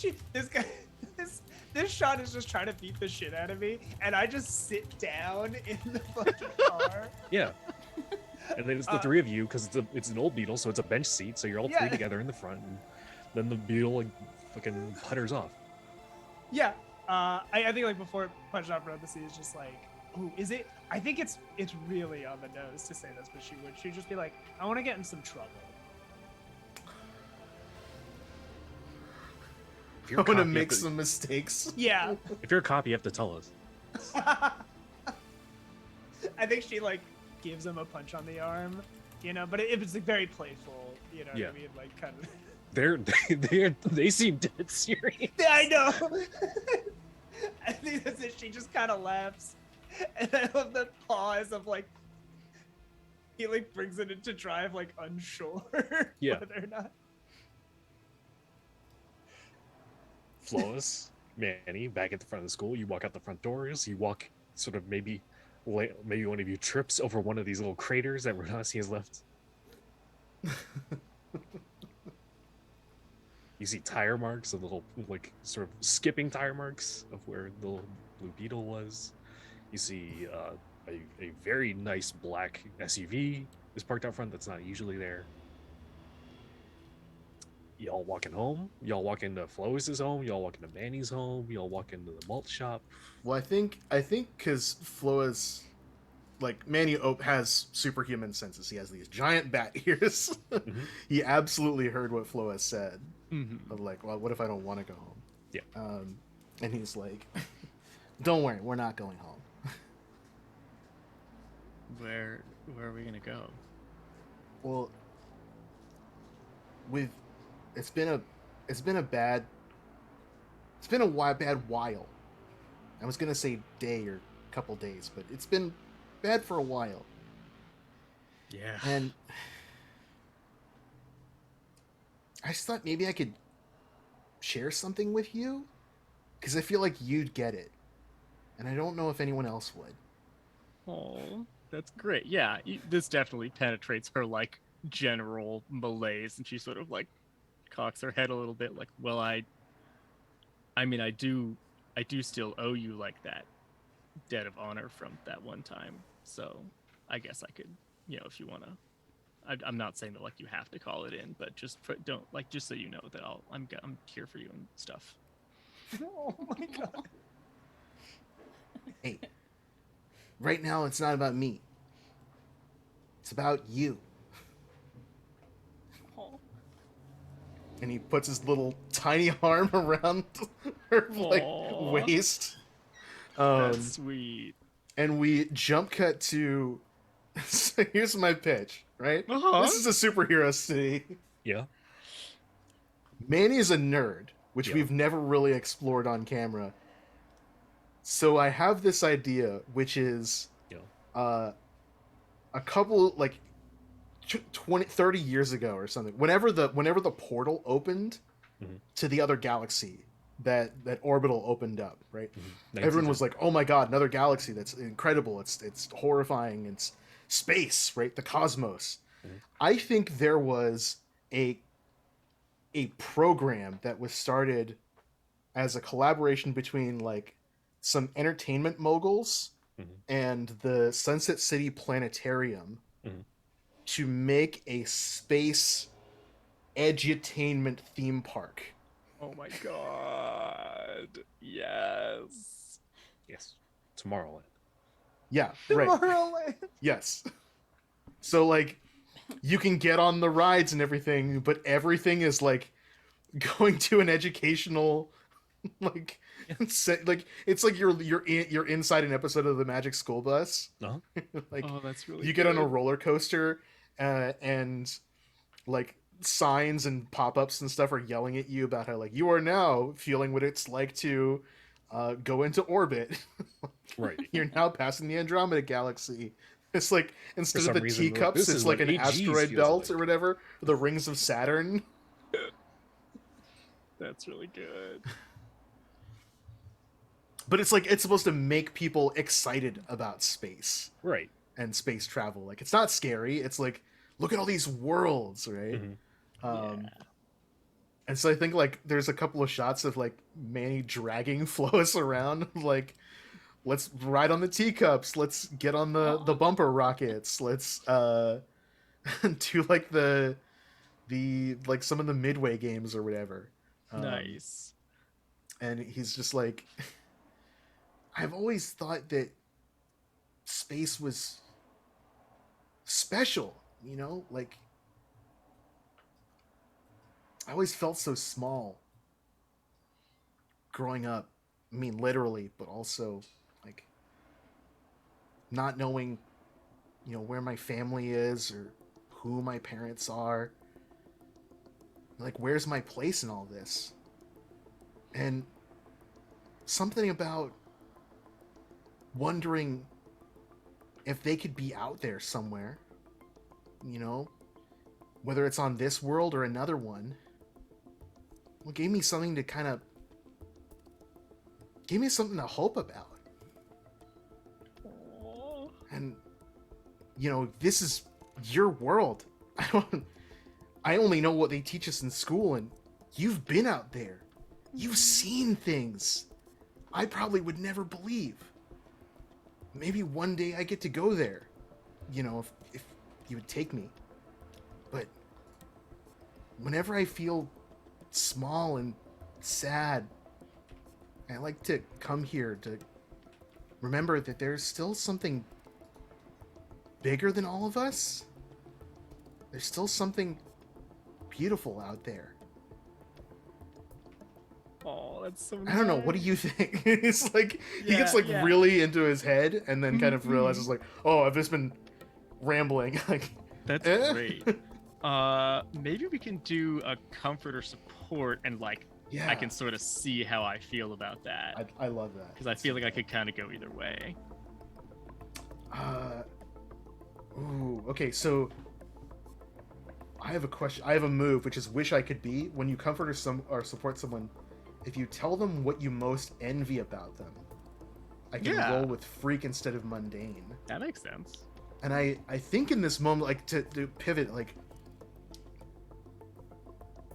this shot is just trying to beat the shit out of me, and I just sit down in the fucking car. Yeah. And then it's the 3 of you, because it's an old beetle, so it's a bench seat, so you're all 3 together in the front, and then the beetle like fucking putters off. Yeah, I think like before it punched off Rodasi is just like, ooh, is it? I think it's really on the nose to say this, but she'd just be like, I want to get in some trouble. If you're I'm a gonna cop, you make have to- some mistakes. Yeah, If you're a cop, you have to tell us. I think she like gives him a punch on the arm, but it was like very playful, what Yeah. I mean, like kind of. They seem dead serious. Yeah, I know. I think that's it. She just kind of laughs, and I love the pause of like he like brings it into drive, like unsure Yeah. whether or not. Flawless, Manny, back at the front of the school. You walk out the front doors. You walk sort of maybe one of you trips over one of these little craters that Rodasi has left. You see tire marks, a little like sort of skipping tire marks of where the little blue beetle was. You see a very nice black SUV is parked out front that's not usually there. Y'all walking home. Y'all walk into Flowis's home. Y'all walk into Manny's home. Y'all walk into the malt shop. Well, I think because Floa's, like, Manny has superhuman senses. He has these giant bat ears. He absolutely heard what Floa said. Mm-hmm. Of like, well, what if I don't want to go home? Yeah. And he's like, don't worry, we're not going home. Where are we gonna go? Well, it's been a bad while. I was gonna say day or couple days, but it's been bad for a while. Yeah. And I just thought maybe I could share something with you, because I feel like you'd get it, and I don't know if anyone else would. Oh, that's great. Yeah, this definitely penetrates her like general malaise, and she sort of like cocks her head a little bit, like, well, I mean, I do still owe you like that debt of honor from that one time. So I guess I could, if you want to. I'm not saying that like you have to call it in, but just just so you know that I'm here for you and stuff. Oh my god. Hey, right now it's not about me. It's about you. Oh. And he puts his little tiny arm around her like Aw. waist. That's sweet. And we jump cut to. So here's my pitch. right? Uh-huh. This is a superhero city. Yeah. Manny is a nerd, which Yeah. we've never really explored on camera. So I have this idea, which is Yeah. a couple, like, 20, 30 years ago or something. Whenever the portal opened Mhm. to the other galaxy, that Orbital opened up, right? Mhm. Everyone was like, "Oh my god, another galaxy! That's incredible! It's horrifying! It's space, right? The cosmos." Mhm. I think there was a program that was started as a collaboration between like some entertainment moguls Mhm. and the Sunset City Planetarium Mhm. to make a space edutainment theme park. Oh my god. Yes. Yes. Tomorrowland. Yeah, right. Tomorrowland. Yes. So like you can get on the rides and everything, but everything is like going to an educational like like it's like you're inside an episode of the Magic School Bus. Uh-huh. Like Oh, that's really you get on a good. roller coaster and like signs and pop-ups and stuff are yelling at you about how like you are now feeling what it's like to go into orbit. Right. You're now passing the Andromeda Galaxy. It's like instead of some the reason, teacups, this it's is like what an 8Gs asteroid feels belt like. or whatever, the rings of Saturn. That's really good. But it's like it's supposed to make people excited about space Right. and space travel. Like it's not scary. It's like look at all these worlds, right? Mhm. Um, And so I think like there's a couple of shots of like Manny dragging Flois around, like let's ride on the teacups, let's get on the bumper rockets, let's do like the like some of the midway games or whatever. Nice. And he's just like, I've always thought that space was special, you know, like I always felt so small growing up. I mean, literally, but also like not knowing, you know, where my family is or who my parents are. Like, where's my place in all this? And something about wondering if they could be out there somewhere, you know, whether it's on this world or another one. Well, gave me something to kind of gave me something to hope about. Aww. And you know, this is your world. I only know what they teach us in school, and you've been out there. You've seen things I probably would never believe. Maybe one day I get to go there, you know, if you would take me. But whenever I feel small and sad, I like to come here to remember that there's still something bigger than all of us. There's still something beautiful out there. Oh, that's so nice. I don't know. What do you think? It's like he gets Yeah, like yeah. really into his head, and then kind of Mhm. realizes like, oh, I've just been rambling. Like, That's eh? great. Maybe we can do a comfort or support, and like Yeah, I can sort of see how I feel about that, I love that because I feel like I could kind of go either way. Ooh, okay. So I have a question. I have a move, which is wish I could be. When you comfort or support someone, if you tell them what you most envy about them, I can Yeah. roll with freak instead of mundane. That makes sense. And I think in this moment, like to pivot, like,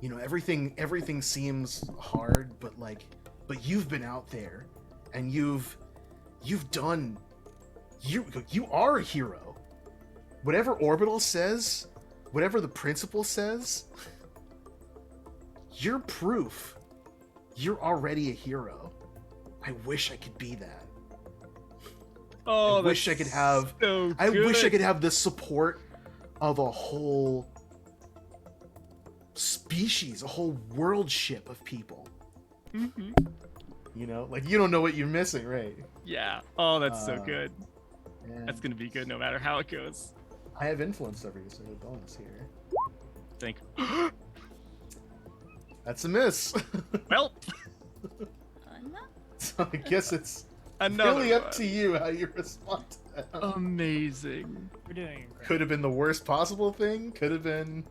you know, everything seems hard, but you've been out there, and you've done, you are a hero. Whatever Orbital says, whatever the principal says, you're proof. You're already a hero. I wish I could be that. Oh, I wish I could have. So I wish I good. could have the support of a whole species, a whole world ship of people. Mhm. You know, like you don't know what you're missing, right? Yeah. Oh, that's so good. And That's gonna be good no matter how it goes. I have influence over you, so I have a bonus here. Think. That's a miss. Well, No. So I guess it's another really up one. to you how you respond to that. Amazing. We're doing incredible. Could have been the worst possible thing. Could have been.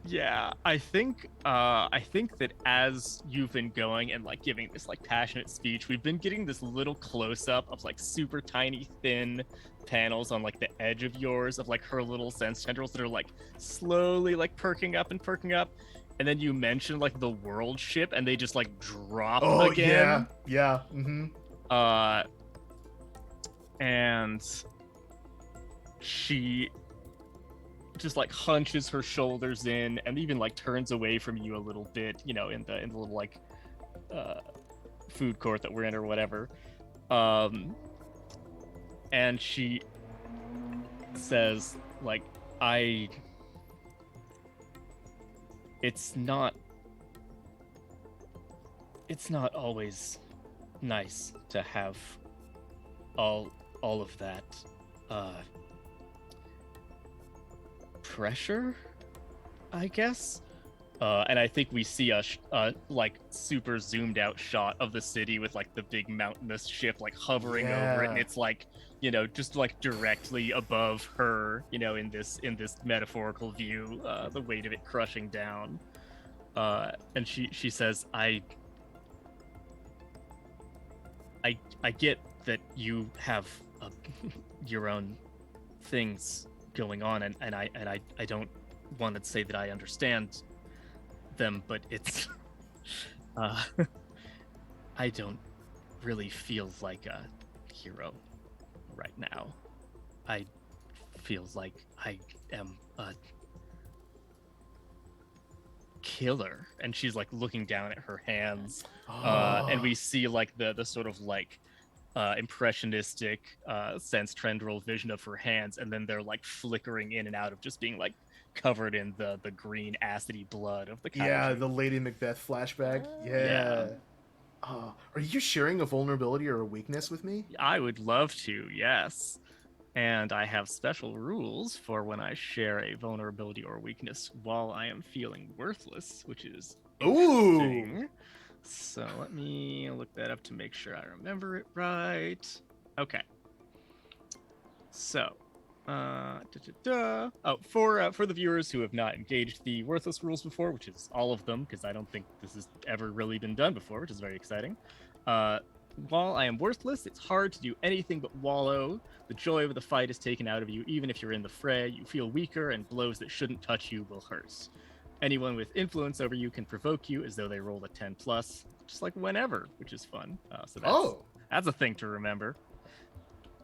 Yeah, I think that as you've been going and like giving this like passionate speech, we've been getting this little close up of like super tiny thin panels on like the edge of yours of like her little sense tendrils that are like slowly like perking up, and then you mention like the world ship and they just like drop Oh again. yeah. Mm-hmm. And she just like hunches her shoulders in and even like turns away from you a little bit, you know, in the little like food court that we're in or whatever. And she says like, it's not always nice to have all of that pressure, I guess. And I think we see a like super zoomed out shot of the city with like the big mountainous ship like hovering over it, and Yeah. it's like, you know, just like directly above her, you know, in this metaphorical view, the weight of it crushing down. And she says, I get that you have your own things going on, and I don't want to say that I understand them, but it's I don't really feel like a hero right now. I feel like I am a killer. And she's like looking down at her hands, and we see like the sort of like impressionistic sense tendril vision of her hands, and then they're like flickering in and out of just being like covered in the green acidy blood of the kaiju. Yeah, the Lady Macbeth flashback. Yeah. Are you sharing a vulnerability or a weakness with me? I would love to, yes. And I have special rules for when I share a vulnerability or weakness while I am feeling worthless, which is interesting. Ooh. So let me look that up to make sure I remember it right. Okay. So, oh, for the viewers who have not engaged the worthless rules before, which is all of them, because I don't think this has ever really been done before, which is very exciting. While I am worthless, it's hard to do anything but wallow. The joy of the fight is taken out of you, even if you're in the fray. You feel weaker, and blows that shouldn't touch you will hurt. Anyone with influence over you can provoke you as though they rolled a 10+, just like whenever, which is fun. So that's a thing to remember.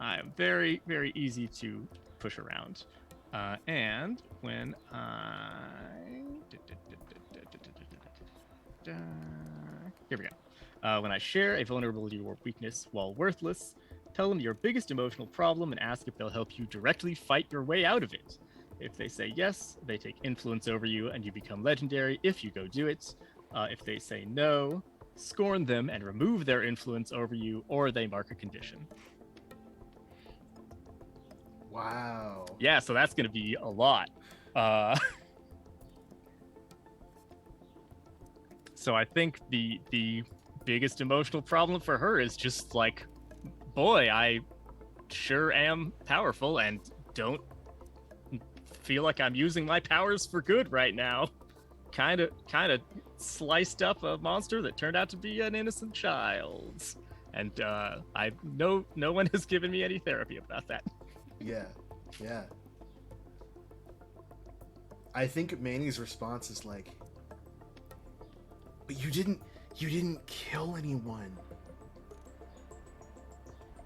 I am very, very easy to push around. And when here we go. When I share a vulnerability or weakness while worthless, tell them your biggest emotional problem and ask if they'll help you directly fight your way out of it. If they say yes, they take influence over you and you become legendary if you go do it. If they say no, scorn them and remove their influence over you, or they mark a condition. Wow. Yeah, so that's going to be a lot. So I think the biggest emotional problem for her is just like, boy, I sure am powerful and don't feel like I'm using my powers for good right now. Kind of sliced up a monster that turned out to be an innocent child, and no one has given me any therapy about that. Yeah. I think Manny's response is like, but you didn't kill anyone.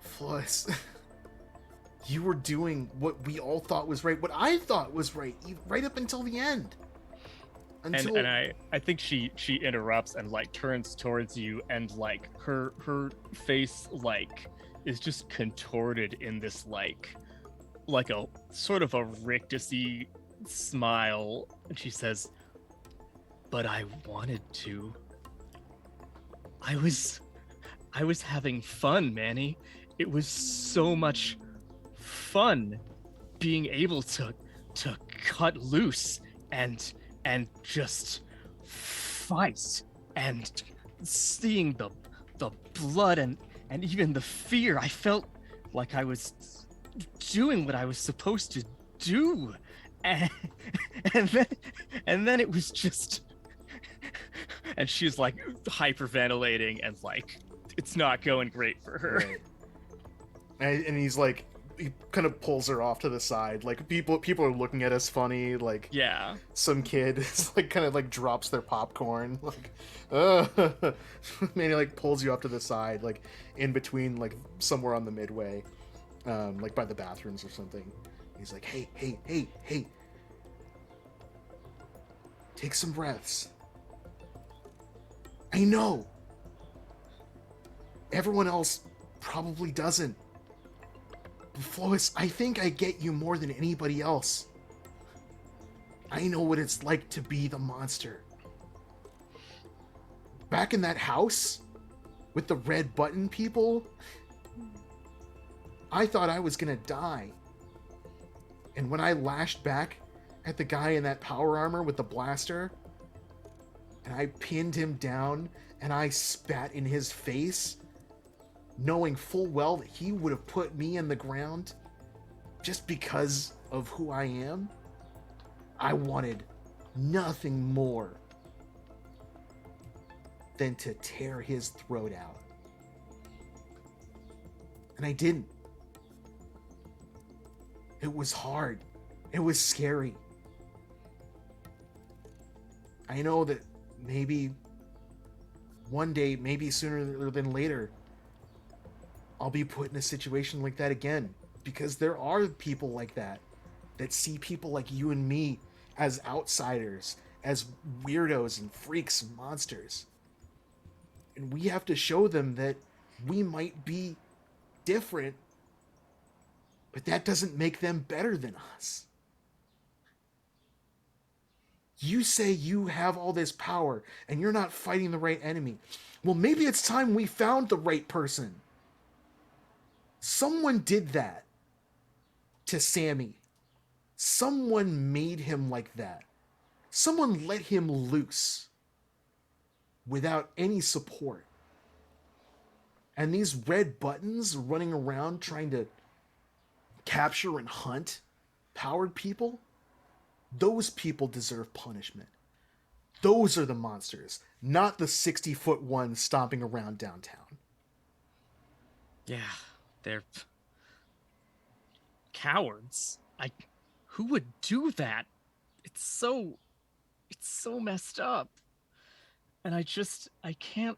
Fliodhas, you were doing what we all thought was right, what I thought was right up until the end. And I think she interrupts and like turns towards you, and like her face like is just contorted in this like a sort of a rictusy smile, and she says, but I wanted to. I was having fun, Manny. It was so much fun being able to cut loose and just fight, and seeing the blood and even the fear, I felt like I was doing what I was supposed to do, and and then it was just, and she's like hyperventilating, and like it's not going great for her. Right. And he's like, he kind of pulls her off to the side. Like people are looking at us funny. Like Yeah. some kid is like kind of like drops their popcorn. Like, Manny like pulls you off to the side, like in between, like somewhere on the midway, like by the bathrooms or something. He's like, hey, take some breaths. I know. Everyone else probably doesn't. But Fliodhas, I think I get you more than anybody else. I know what it's like to be the monster. Back in that house with the red button people, I thought I was gonna die. And when I lashed back at the guy in that power armor with the blaster, and I pinned him down and I spat in his face, knowing full well that he would have put me in the ground just because of who I am, I wanted nothing more than to tear his throat out. And I didn't. It was hard. It was scary. I know that maybe one day, maybe sooner than later, I'll be put in a situation like that again, because there are people like that see people like you and me as outsiders, as weirdos and freaks and monsters. And we have to show them that we might be different, but that doesn't make them better than us. You say you have all this power and you're not fighting the right enemy. Well, maybe it's time we found the right person. Someone did that to Sammy. Someone made him like that. Someone let him loose without any support. And these red buttons running around trying to capture and hunt powered people, those people deserve punishment. Those are the monsters, not the 60-foot ones stomping around downtown. Yeah, they're cowards. Who would do that? It's so messed up. And I can't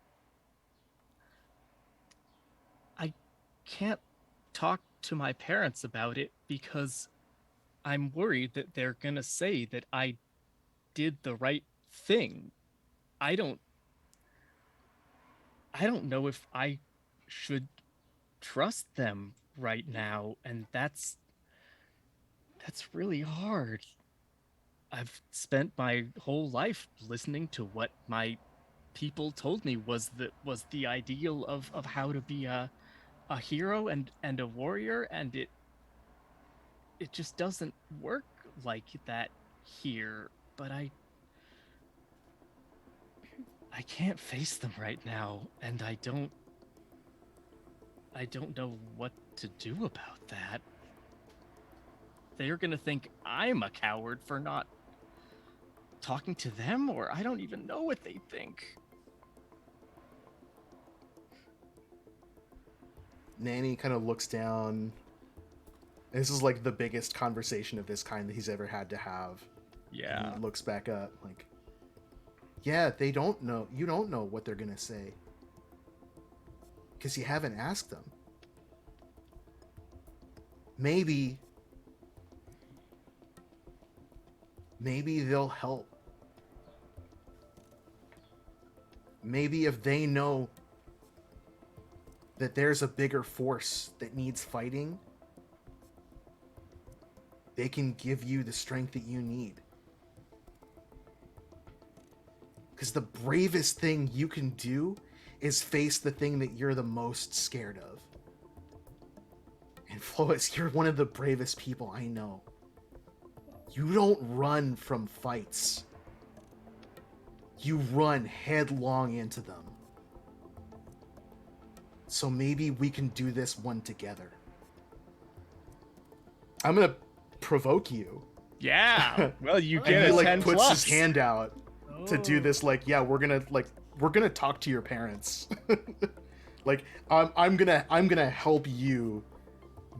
talk to my parents about it because I'm worried that they're gonna say that I did the right thing. I don't know if I should trust them right now, and that's really hard. I've spent my whole life listening to what my people told me was the ideal of how to be a hero and a warrior, and it just doesn't work like that here. But I can't face them right now, and I don't know what to do about that. They're gonna think I'm a coward for not talking to them, or I don't even know what they think. Nanny kind of looks down. This is like the biggest conversation of this kind that he's ever had to have. Yeah. And he looks back up like, yeah, they don't know. You don't know what they're gonna say. Because you haven't asked them. Maybe they'll help. Maybe if they know that there's a bigger force that needs fighting, they can give you the strength that you need. Because the bravest thing you can do is face the thing that you're the most scared of. And Flois, you're one of the bravest people I know. You don't run from fights. You run headlong into them. So maybe we can do this one together. I'm gonna provoke you. Yeah. Well, you I get He a like 10 puts plus. his hand out to do Oh. this. Like, yeah, we're gonna talk to your parents. Like, I'm gonna help you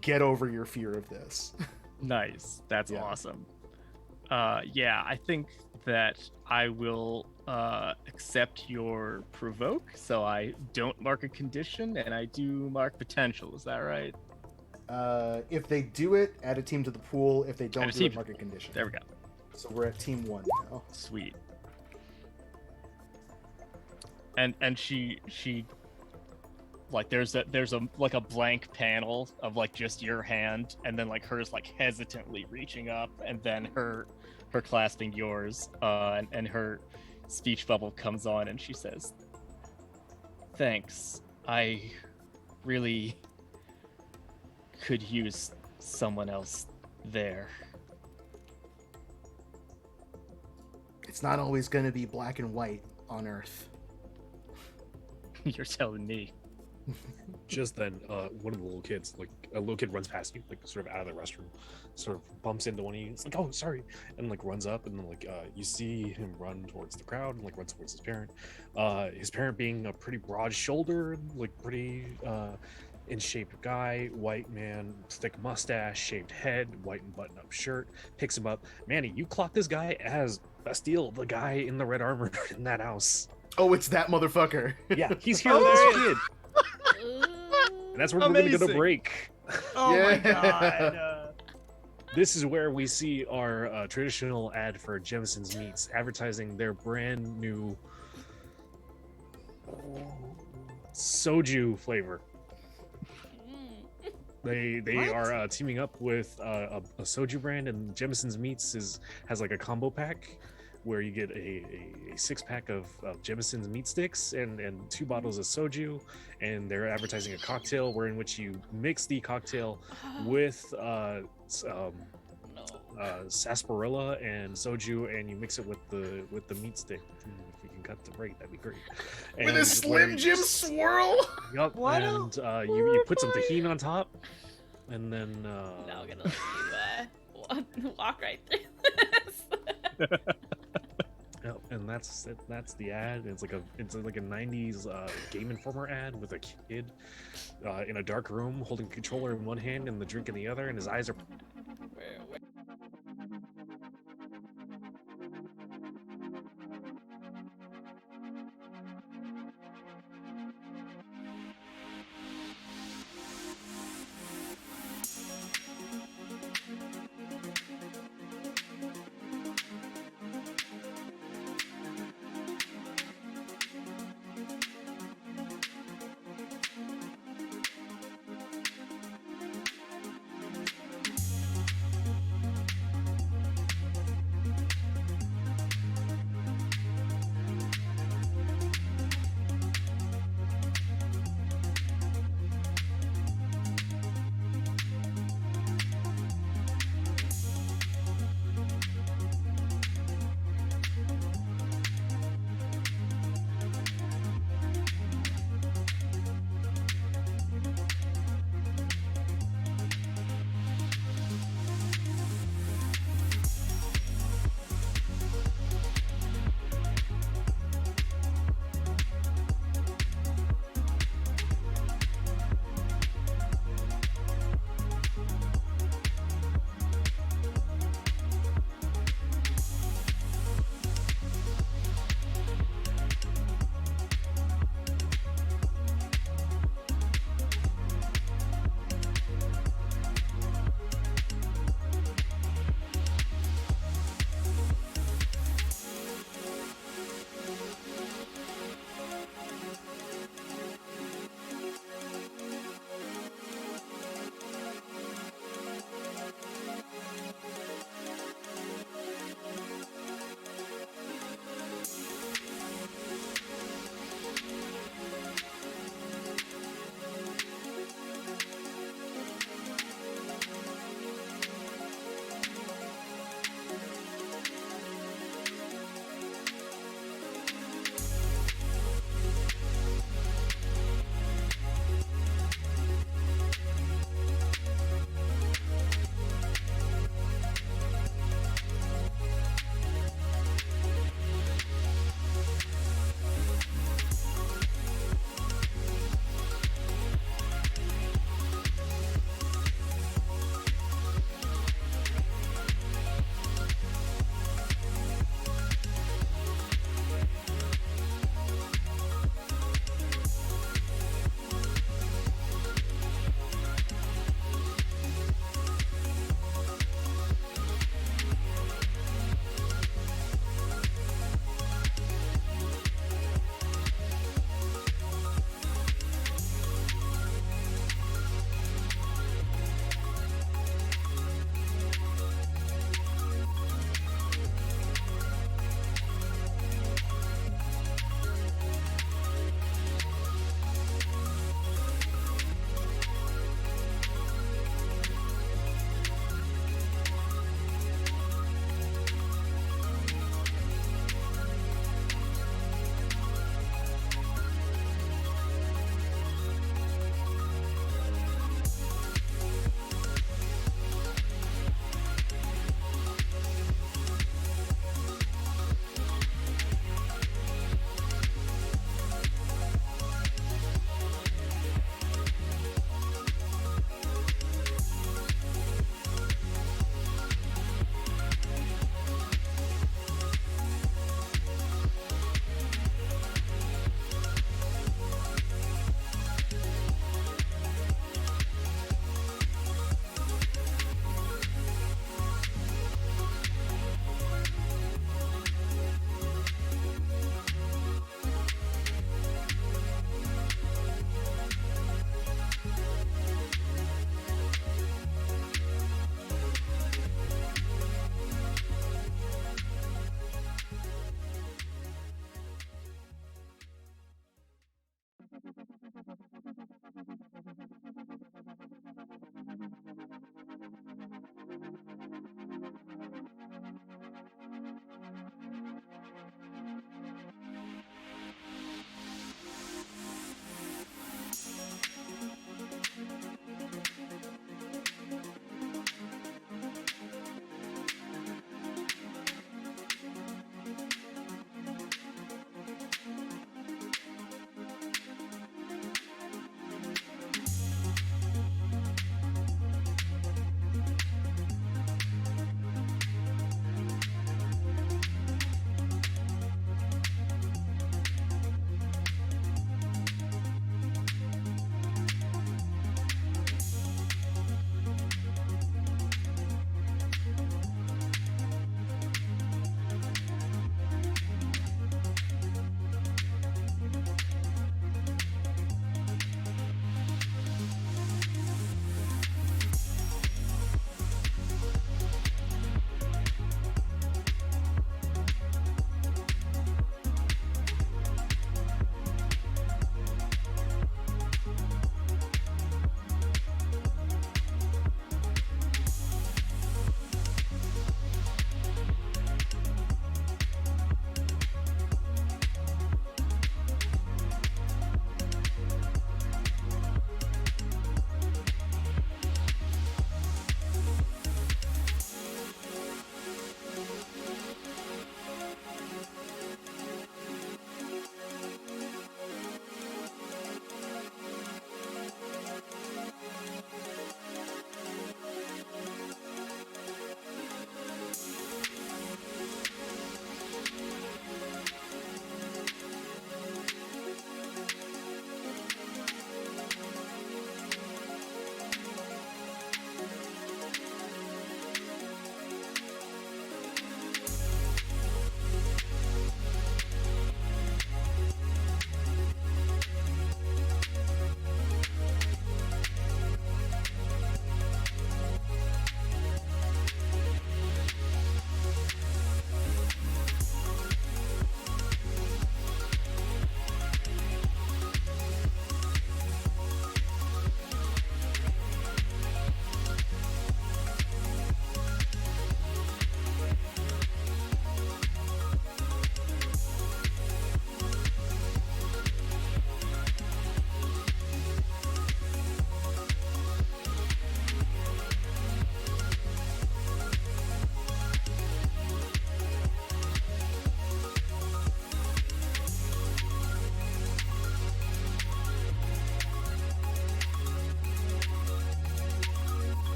get over your fear of this. Nice. That's Yeah. awesome. Yeah, I think that I will accept your provoke. So I don't mark a condition and I do mark potential. Is that right? If they do it, add a team to the pool. If they Add don't a do it, team. mark a condition. There we go. So we're at team 1 now. Sweet. And she like there's a like a blank panel of like just your hand and then like hers like hesitantly reaching up and then her clasping yours and her speech bubble comes on and she says, "Thanks. I really could use someone else there." It's not always gonna be black and white on Earth. You're telling me. Just then, one of the little kids, like a little kid, runs past you, like sort of out of the restroom, sort of bumps into one of you. It's like, "Oh, sorry," and like runs up, and then like you see him run towards the crowd and like runs towards his parent. His parent being a pretty broad-shouldered, like pretty in shape guy, white man, thick mustache, shaved head, white and button-up shirt, picks him up. Manny, you clocked this guy as Bastille, the guy in the red armor in that house. Oh, it's that motherfucker. Yeah, he's here with this kid, Ooh. and that's where we're gonna go to Amazing. break. Oh my Yeah. god. This is where we see our traditional ad for Jemisin's Meats, advertising their brand new soju flavor. Mm. They What? are teaming up with a soju brand, and Jemisin's Meats has like a combo pack where you get a 6-pack of Jemisin's meat sticks and 2 bottles of soju, and they're advertising a cocktail where in which you mix the cocktail with No. sarsaparilla and soju, and you mix it with the meat stick. If you can cut the rate, that'd be great. With a Slim Jim swirl. Yup, What and you put some tahini on top, and then Now I'm gonna let you walk right through this. yep, and that's it. That's the ad. It's like a 90s Game Informer ad with a kid in a dark room holding a controller in one hand and the drink in the other, and his eyes are Where-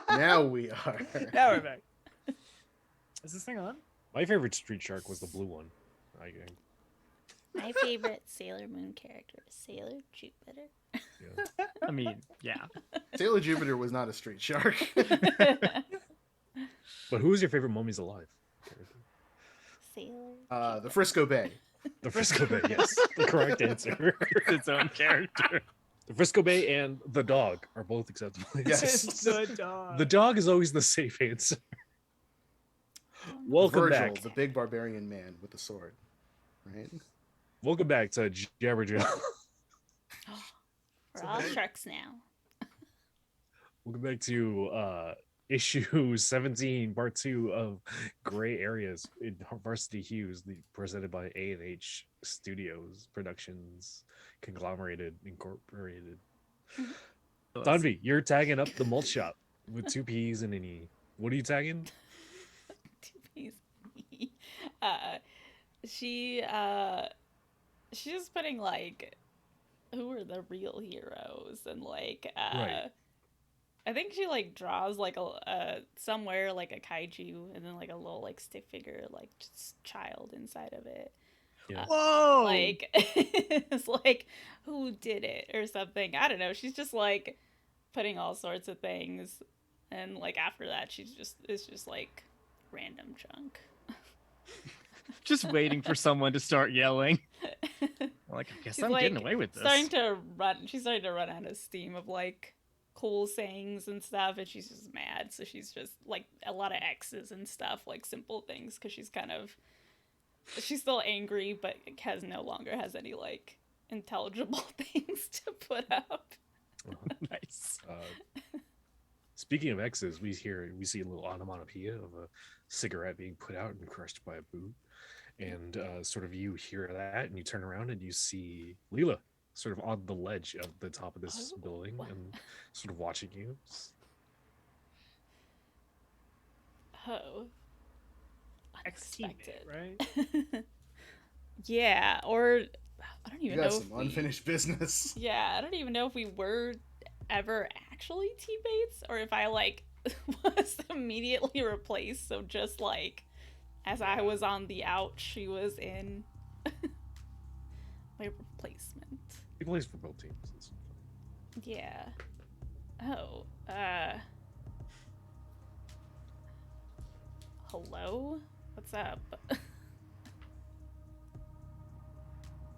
Now we are. Now we're back. Is this thing on? My favorite street shark was the blue one. My favorite Sailor Moon character is Sailor Jupiter. Yeah. I mean, yeah. Sailor Jupiter was not a street shark. But who was your favorite Mummies Alive character? Sailor. The Frisco Bay. The Frisco Bay, yes. The correct answer. Its own character. The Frisco Bay and the dog are both acceptable. Yes. The dog. The dog is always the safe answer. Welcome Virgil, back. the big barbarian man with the sword. Right? Welcome back to Jabberjaw. We're all sharks now. Welcome back to issue 17, part 2 of Gray Areas in Varsity Hues, presented by A&H Studios Productions, Conglomerated, Incorporated. Tanvi, you're tagging up the malt shop with 2 P's and an E. What are you tagging? 2 P's. She's just putting like, who are the real heroes, and like Right. I think she like draws like a somewhere like a kaiju, and then like a little like stick figure like just child inside of it. Yeah. Whoa! Like it's like, who did it or something. I don't know. She's just like putting all sorts of things, and like after that it's just like random junk. Just waiting for someone to start yelling. Like, I guess She's, I'm like, getting away with this. She's starting to run out of steam of like cool sayings and stuff, and she's just mad. So she's just like a lot of X's and stuff, like simple things, because she's still angry, but no longer has any like intelligible things to put up. Nice. Speaking of X's, we see a little onomatopoeia of a cigarette being put out and crushed by a boot. And sort of you hear that and you turn around and you see Leela sort of on the ledge of the top of this building and sort of watching you. Oh. Ex-teammate, Unexpected. right? Yeah, or I don't You even got know some if we, unfinished business. yeah, I don't even know if we were ever actually teammates, or if I like was immediately replaced. So just like as I was on the out, she was in my replacement. He plays for both teams. It's Yeah. Oh, hello? What's up?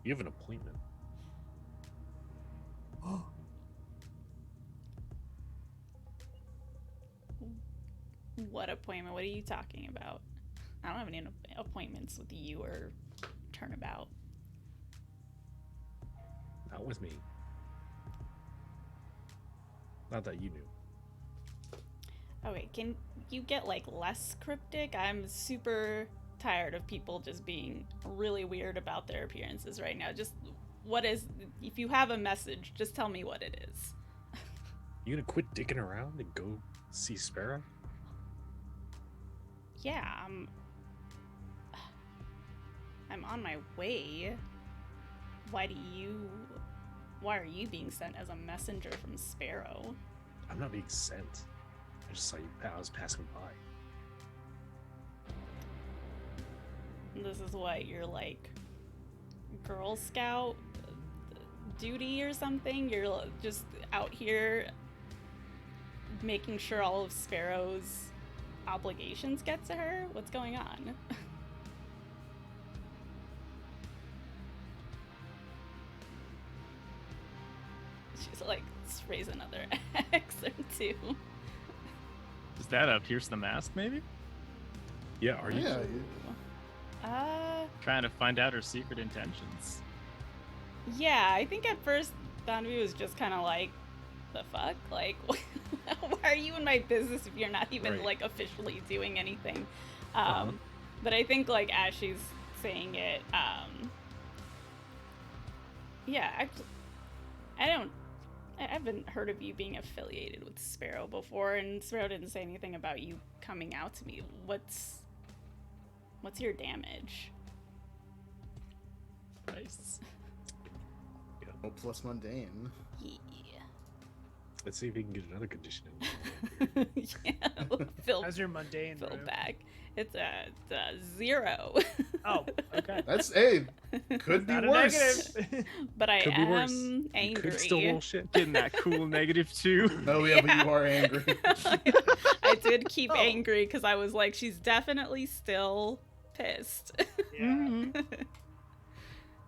You have an appointment. What appointment? What are you talking about? I don't have any appointments with you or turnabout. Not with me. Not that you knew. Okay, can you get like less cryptic? I'm super tired of people just being really weird about their appearances right now. Just if you have a message, just tell me what it is. You gonna quit dicking around and go see Sparrow? Yeah, I'm on my way. Why are you being sent as a messenger from Sparrow? I'm not being sent. I just saw you. I was passing by. This is what, your like Girl Scout duty or something? You're just out here making sure all of Sparrow's obligations get to her? What's going on? She's like, let's raise another X or two. Is that a Pierce the Mask, maybe? Yeah, are you? Yeah. Trying to find out her secret intentions. Yeah, I think at first Tanvi was just kind of like, the fuck? Like, why are you in my business if you're not even Right. like officially doing anything? But I think like as she's saying it, yeah, I haven't heard of you being affiliated with Sparrow before, and Sparrow didn't say anything about you coming out to me. What's your damage? Nice. Oh, plus mundane. Yeah. Let's see if he can get another condition in. Yeah, Phil, How's your mundane? Phil Rue? back. It's a 0. Oh, okay. That's could be Not a worse. negative. But I Could be worse. am You angry. could still roll shit. Getting that cool -2. Oh yeah, but you are angry. I did keep Oh. angry because I was like, she's definitely still pissed. Yeah. Mhm.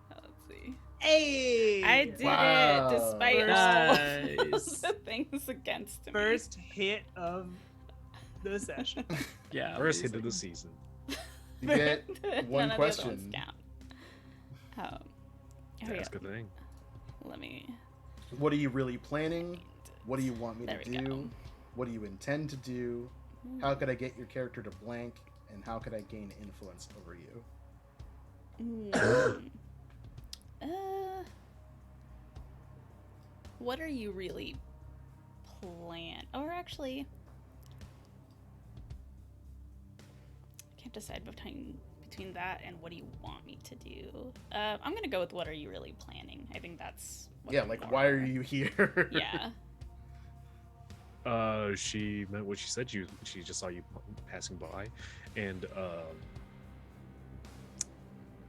Let's see. Hey. I did Wow. it despite Nice. all of the things against me. First hit of the session. Yeah. First hit of the amazing. season. You get one None of the other ones question. count. Here we That's go. a good thing. Let me. What are you really planning? What do you want me There to we do? go. What do you intend to do? How could I get your character to blank? And how could I gain influence over you? What are you really plan? Or actually, I can't decide between that and what do you want me to do. I'm gonna go with what are you really planning. I think that's what Yeah, I'm like more- why are you here? Yeah. She meant what she said. She just saw you passing by, and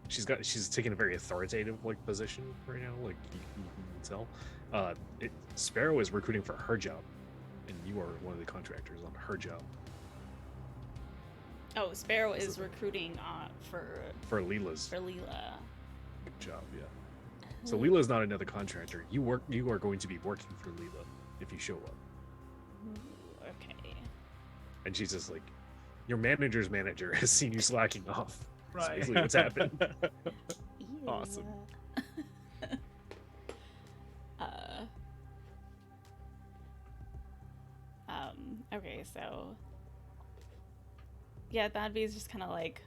she's taking a very authoritative like position right now. Like you can tell. Sparrow is recruiting for her job, and you are one of the contractors on her job. Oh, Sparrow is recruiting for Leela's Leela. job. Yeah. So Leela's not another contractor. You are going to be working for Leela if you show up. Ooh, okay. And she's just like, your manager's manager has seen you slacking off. That's Right. basically what's happened. Awesome. Okay, so yeah, Tanvi is just kind of like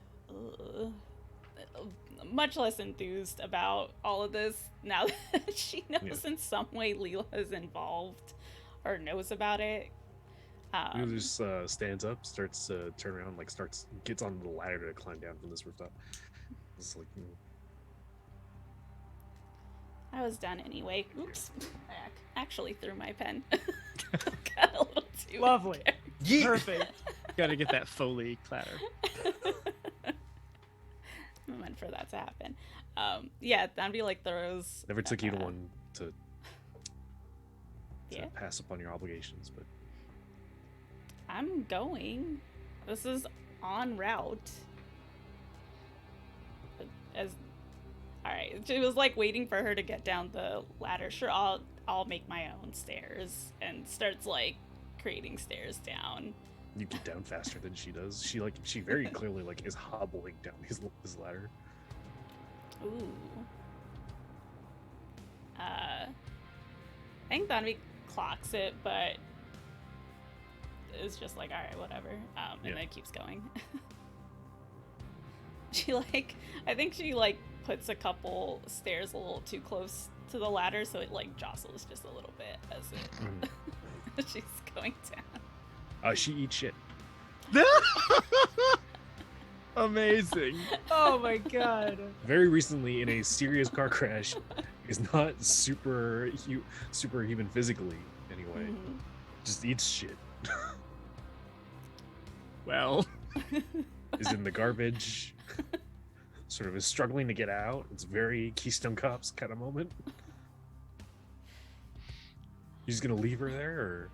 much less enthused about all of this now that she knows in some way Leela is involved or knows about it. Leela just stands up, starts to turn around, like gets on the ladder to climb down from this rooftop. It's like, I was done anyway. Oops. I actually threw my pen. Got a little too Lovely. Yeah. Perfect. Gotta get that Foley clatter. I meant for that to happen. Yeah, Tanvi like throws. never took you to one to Yeah. pass up on your obligations, but I'm going. This is en route. As all right, she was like waiting for her to get down the ladder. Sure, I'll make my own stairs, and starts like creating stairs down. you get down faster than she does. She very clearly like is hobbling down this ladder. Ooh. I think Tanvi clocks it, but it's just like, all right, whatever. And then keeps going. I think she puts a couple stairs a little too close to the ladder, so it jostles just a little bit as she's going down. She eats shit. Amazing. Oh my god. Very recently, in a serious car crash, is not superhuman physically anyway. Mhm. Just eats shit. Well, Is in the garbage. Sort of is struggling to get out. It's very Keystone Cops kind of moment. You just gonna leave her there, or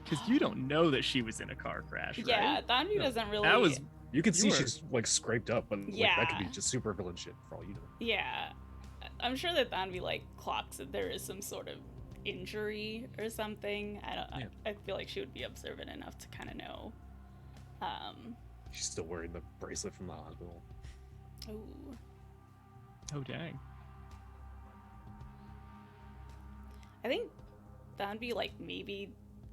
because you don't know that she was in a car crash, right? Yeah, Tanvi No, doesn't really. That was you can see You were- she's scraped up, but that could be Yeah. just super villain shit for all you know. Yeah, I'm sure that Tanvi clocks that there is some sort of injury or something. I feel like she would be observant enough to kind of know. She's still wearing the bracelet from the hospital. Ooh. oh dang. I think Tanvi maybe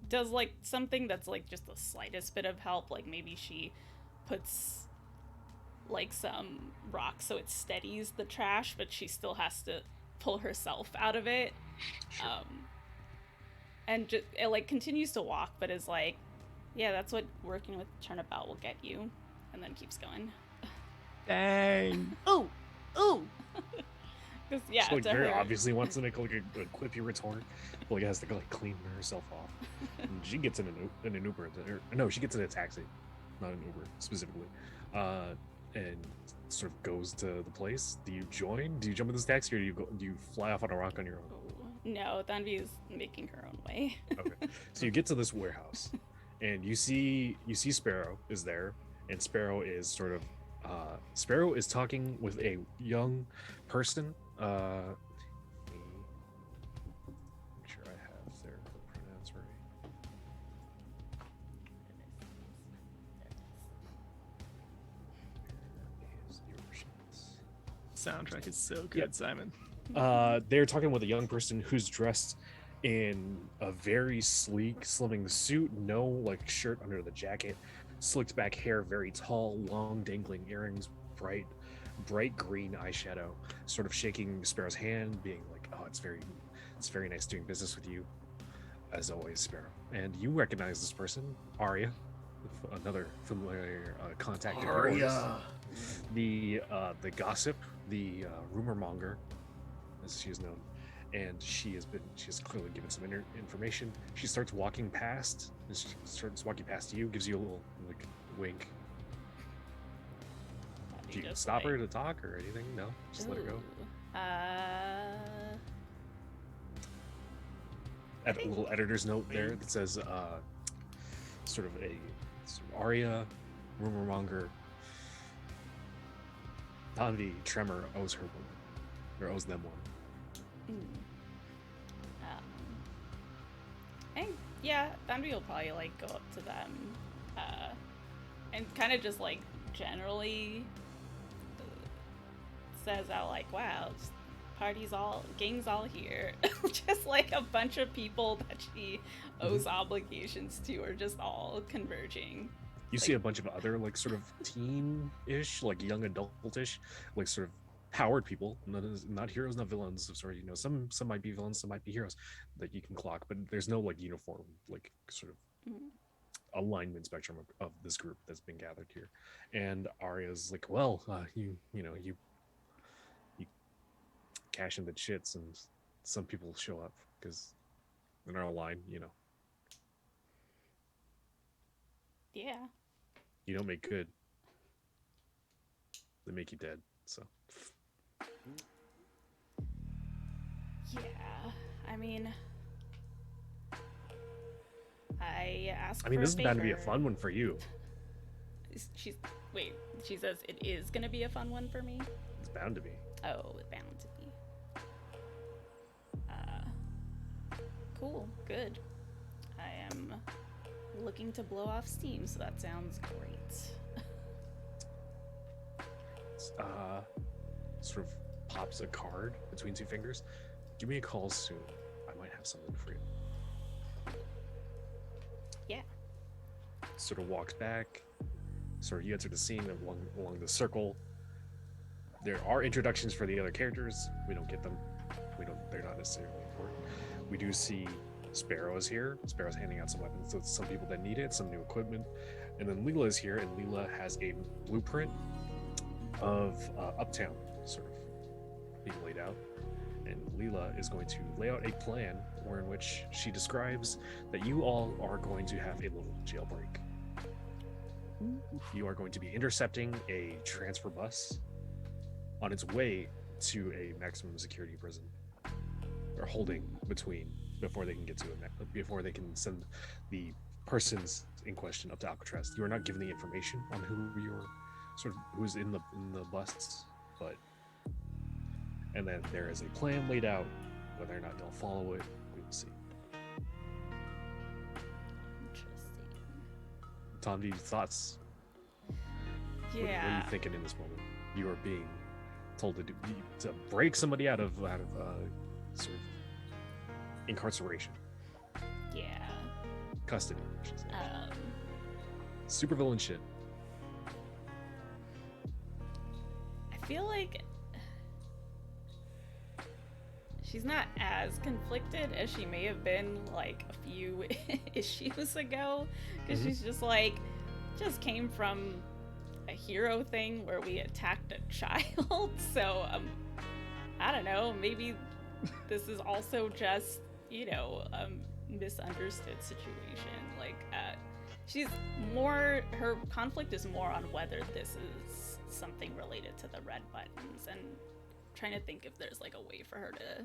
does something that's just the slightest bit of help. Maybe she puts some rocks so it steadies the trash, but she still has to pull herself out of it. Sure. And just, it continues to walk, but is yeah, that's what working with Turnabout will get you, and then keeps going. Dang. Ooh, ooh. 'Cause, yeah, She like to very her. obviously wants to make like a quippy retort, but like has to like clean herself off. And she gets in an Uber. No, she gets in a taxi, not an Uber specifically, and sort of goes to the place. Do you join? Do you jump in this taxi, or do you fly off on a rock on your own? No, Tanvi is making her own way. Okay, so you get to this warehouse, and you see Sparrow is there, and Sparrow is sort of Sparrow is talking with a young person. Make sure I have their pronouns right. Here's your shots. Soundtrack is so good, Yep. Simon. They're talking with a young person who's dressed in a very sleek, slimming suit, no like shirt under the jacket, slicked back hair, very tall, long dangling earrings, bright green eyeshadow, sort of shaking Sparrow's hand, being like, "Oh, it's very nice doing business with you, as always, Sparrow." And you recognize this person, Arya, another familiar contact of yours. Arya. The gossip, the rumor monger, as she is known, and she has clearly given some information. She starts walking past, you, gives you a little like wink. Do you Just stop her like, to talk or anything? No, just let her go. ooh, Add a little editor's note there that says sort of Arya, rumor monger, Tanvi, Tremor owes her one, or owes them one. and yeah, Tanvi will probably like go up to them, and kind of just like generally says out like, "Wow, just gang's all here." Just like a bunch of people that she owes obligations to are just all converging. You see a bunch of other like sort of teen-ish, like young adult-ish, like sort of powered people, not heroes, not villains. Sort of, some might be villains, some might be heroes that you can clock, but there's no like uniform, like sort of alignment spectrum of this group that's been gathered here. And Arya's like, "Well, you cash in the chits, and some people show up because they're not aligned. Yeah. You don't make good, they make you dead. So Yeah. I mean, I asked for this is bound to be a favor. fun one for you. She says it is gonna be a fun one for me. It's bound to be. Oh, it's bound to be. Cool, good. I am looking to blow off steam, so that sounds great. Sort of pops a card between two fingers. Give me a call soon. I might have something for you. Yeah. Sort of walks back. Sort of you enter the scene along the circle. There are introductions for the other characters. We don't get them. They're not necessarily important. We do see Sparrow is here. Sparrow's handing out some weapons to some people that need it, some new equipment. And then Leela is here, and Leela has a blueprint of Uptown sort of being laid out. And Leela is going to lay out a plan in which she describes that you all are going to have a little jailbreak. You are going to be intercepting a transfer bus on its way to a maximum security prison, or holding between before they can send the persons in question up to Alcatraz. You are not given the information on who's in the bus, and then there is a plan laid out. Whether or not they'll follow it, we will see. Interesting. Tanvi, thoughts? Yeah. What are you thinking in this moment? You are being told to break somebody out of sort of incarceration, Yeah. custody, I should say. Supervillain shit. I feel like she's not as conflicted as she may have been like a few issues ago, because she's just came from a hero thing where we attacked a child, so I don't know, maybe this is also just, you know, a misunderstood situation. Like, she's more, her conflict is more on whether this is something related to the red buttons, and trying to think if there's like a way for her to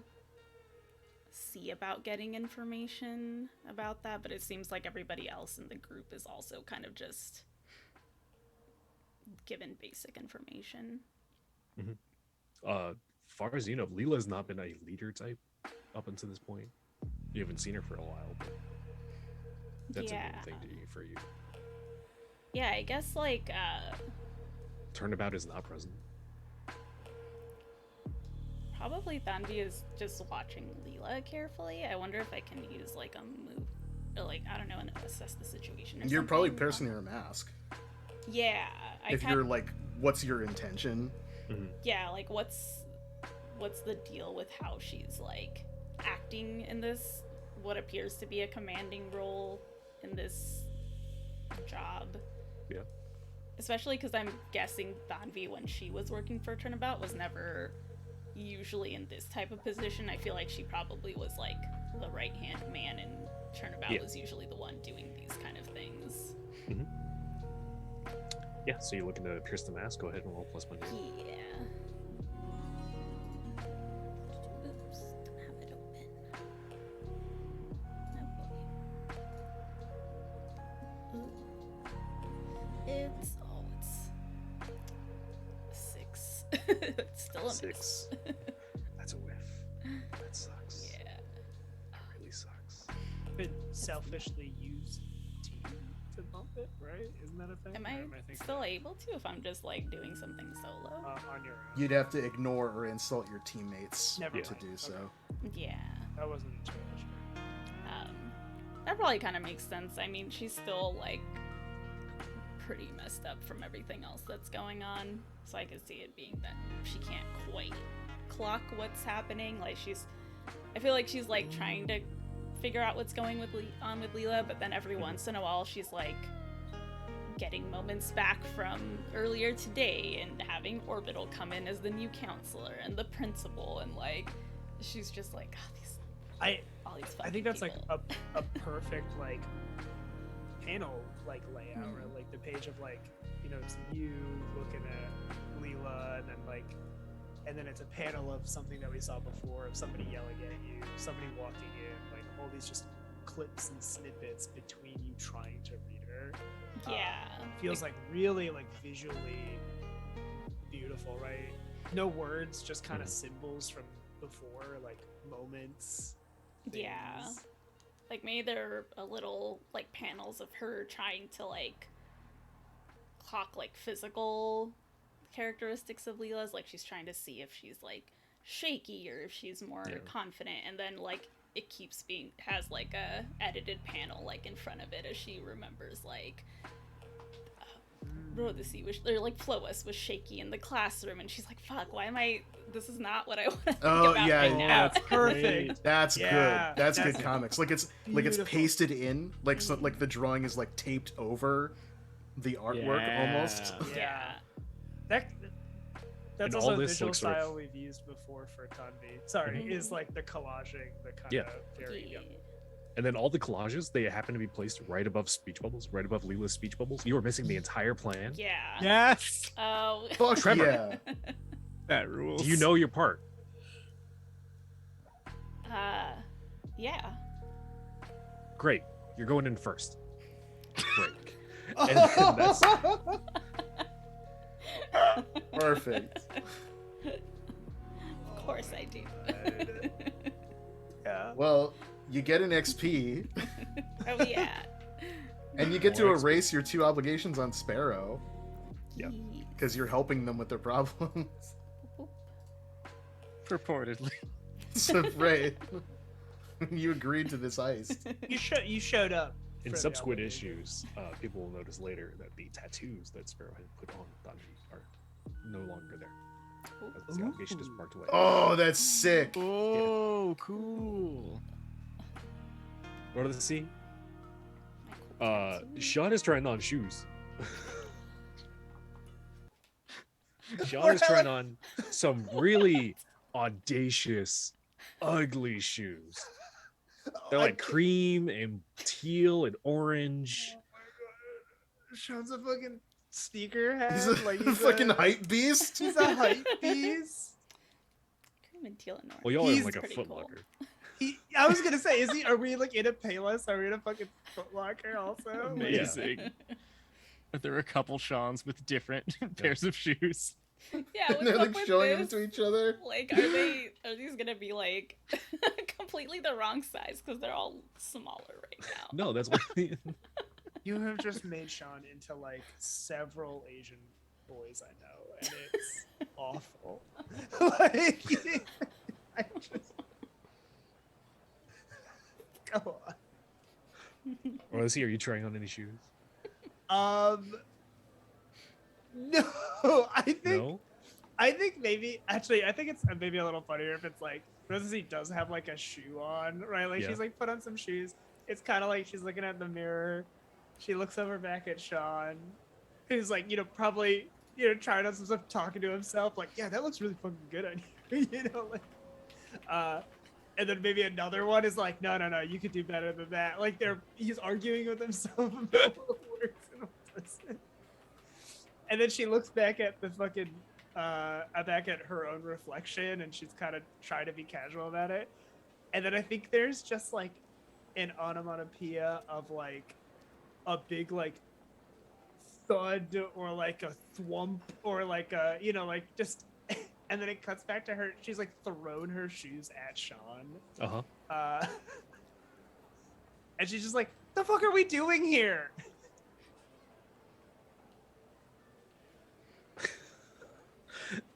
see about getting information about that, but it seems like everybody else in the group is also kind of just given basic information. Far as you know, Leela's not been a leader type up until this point. You haven't seen her for a while, but that's a new thing for you. Yeah, I guess like Turnabout is not present. probably Tanvi is just watching Leela carefully. I wonder if I can use like a move, or like, I don't know, and assess the situation. Or You're probably something. piercing her mask. Yeah. If you're like, what's your intention? Yeah, like what's the deal with how she's like acting in this, what appears to be a commanding role in this job? Yeah. Especially because I'm guessing Tanvi, when she was working for Turnabout, was never usually in this type of position. I feel like she probably was like the right hand man, and Turnabout was usually the one doing these kind of things. Yeah, so you're looking to pierce the mask. Go ahead and roll +1. Yeah. Oops, don't have it open. Oh boy. Ooh. It's 6. It's still a 6. miss. That's a whiff. That sucks. Yeah. That really sucks. Been selfishly used to bump it, right? Isn't that a thing? Am Or I thinking still able to if I'm just like doing something solo? on your own? You'd have to ignore or insult your teammates Never to mind. do so. Yeah. That wasn't entirely sure. That probably kind of makes sense. I mean, she's still like pretty messed up from everything else that's going on, so I could see it being that she can't quite clock what's happening. Like I feel like she's like trying to figure out what's going on with Leela, but then every once in a while she's like getting moments back from earlier today and having Orbital come in as the new counselor and the principal, and like she's just like, all these I think that's people. like a perfect like panel like layout, right? Like the page of like, you know, it's you looking at Leela, and then it's a panel of something that we saw before, of somebody yelling at you, somebody walking in, like all these just clips and snippets between you trying to read her. Yeah. Feels like really like visually beautiful, right? No words, just kind of symbols from before, like moments. Yeah. things. Like maybe there are a little like panels of her trying to like clock like physical characteristics of Leela's, like she's trying to see if she's like shaky or if she's more confident, and then like it keeps has like a edited panel like in front of it as she remembers like Rodasi was, or like Fliodhas was shaky in the classroom, and she's like, fuck, why am this is not what I want to think about right now. That's perfect. That's Yeah, good. That's good that's comics. Like it's beautiful. pasted in, like so, like the drawing is like taped over the artwork almost. Yeah. That's And also all a this visual looks sort of- style we've used before for Tanvi. Sorry, is like the collaging, the kind of very Yeah. And then all the collages, they happen to be placed right above speech bubbles, right above Leela's speech bubbles. You were missing the entire plan. Yeah. Yes, Oh. Fuck Trevor. yeah. that rules. Do you know your part? Yeah. Great. You're going in first. Great. And then that's Perfect. Of course I do. yeah. Well, you get an XP, Oh yeah. and you get to More XP. erase your 2 obligations on Sparrow Yep. because you're helping them with their problems. Purportedly. So right, you agreed to this heist. You showed up. in for the subsequent obligation. issues, people will notice later that the tattoos that Sparrow had put on Tanvi are no longer there. As the obligation is marked away. Oh, that's sick. Oh, cool. Rodasi, My cool tattoo. Sean is trying on shoes. Sean is trying on some really audacious, ugly shoes. They're I like can't- cream and teal and orange. Oh my god. Sean's a fucking sneakerhead. He's a like fucking hype beast. He's a hype beast. Cream and teal and orange. Well, y'all are in He's like a pretty Foot cool. Locker. I was gonna say, are we like in a Payless? Are we in a fucking Foot Locker also? Amazing. There are a couple Seans with different pairs of shoes. Yeah, And what's they're up like with showing this? them to each other. Like, are these gonna be like completely the wrong size because they're all smaller right now? No, that's what. You have just made Sean into like several Asian boys I know, and it's awful. Like, I just go on. Or let's see, are you trying on any shoes? No, No. I think maybe actually I think it's maybe a little funnier if it's like Rodasi does have like a shoe on, right? Like Yeah. she's like put on some shoes. It's kind of like she's looking at the mirror. She looks over back at Sean, who's like, probably, trying on some stuff, talking to himself, like, yeah, that looks really fucking good on you, and then maybe another one is like, no, you could do better than that. Like he's arguing with himself about what works and what doesn't. And then she looks back at the fucking, back at her own reflection, and she's kind of trying to be casual about it. And then I think there's just like an onomatopoeia of like a big like thud or like a thwump or like a like just, and then it cuts back to her. She's like thrown her shoes at Sean. Uh-huh. And she's just like, the fuck are we doing here?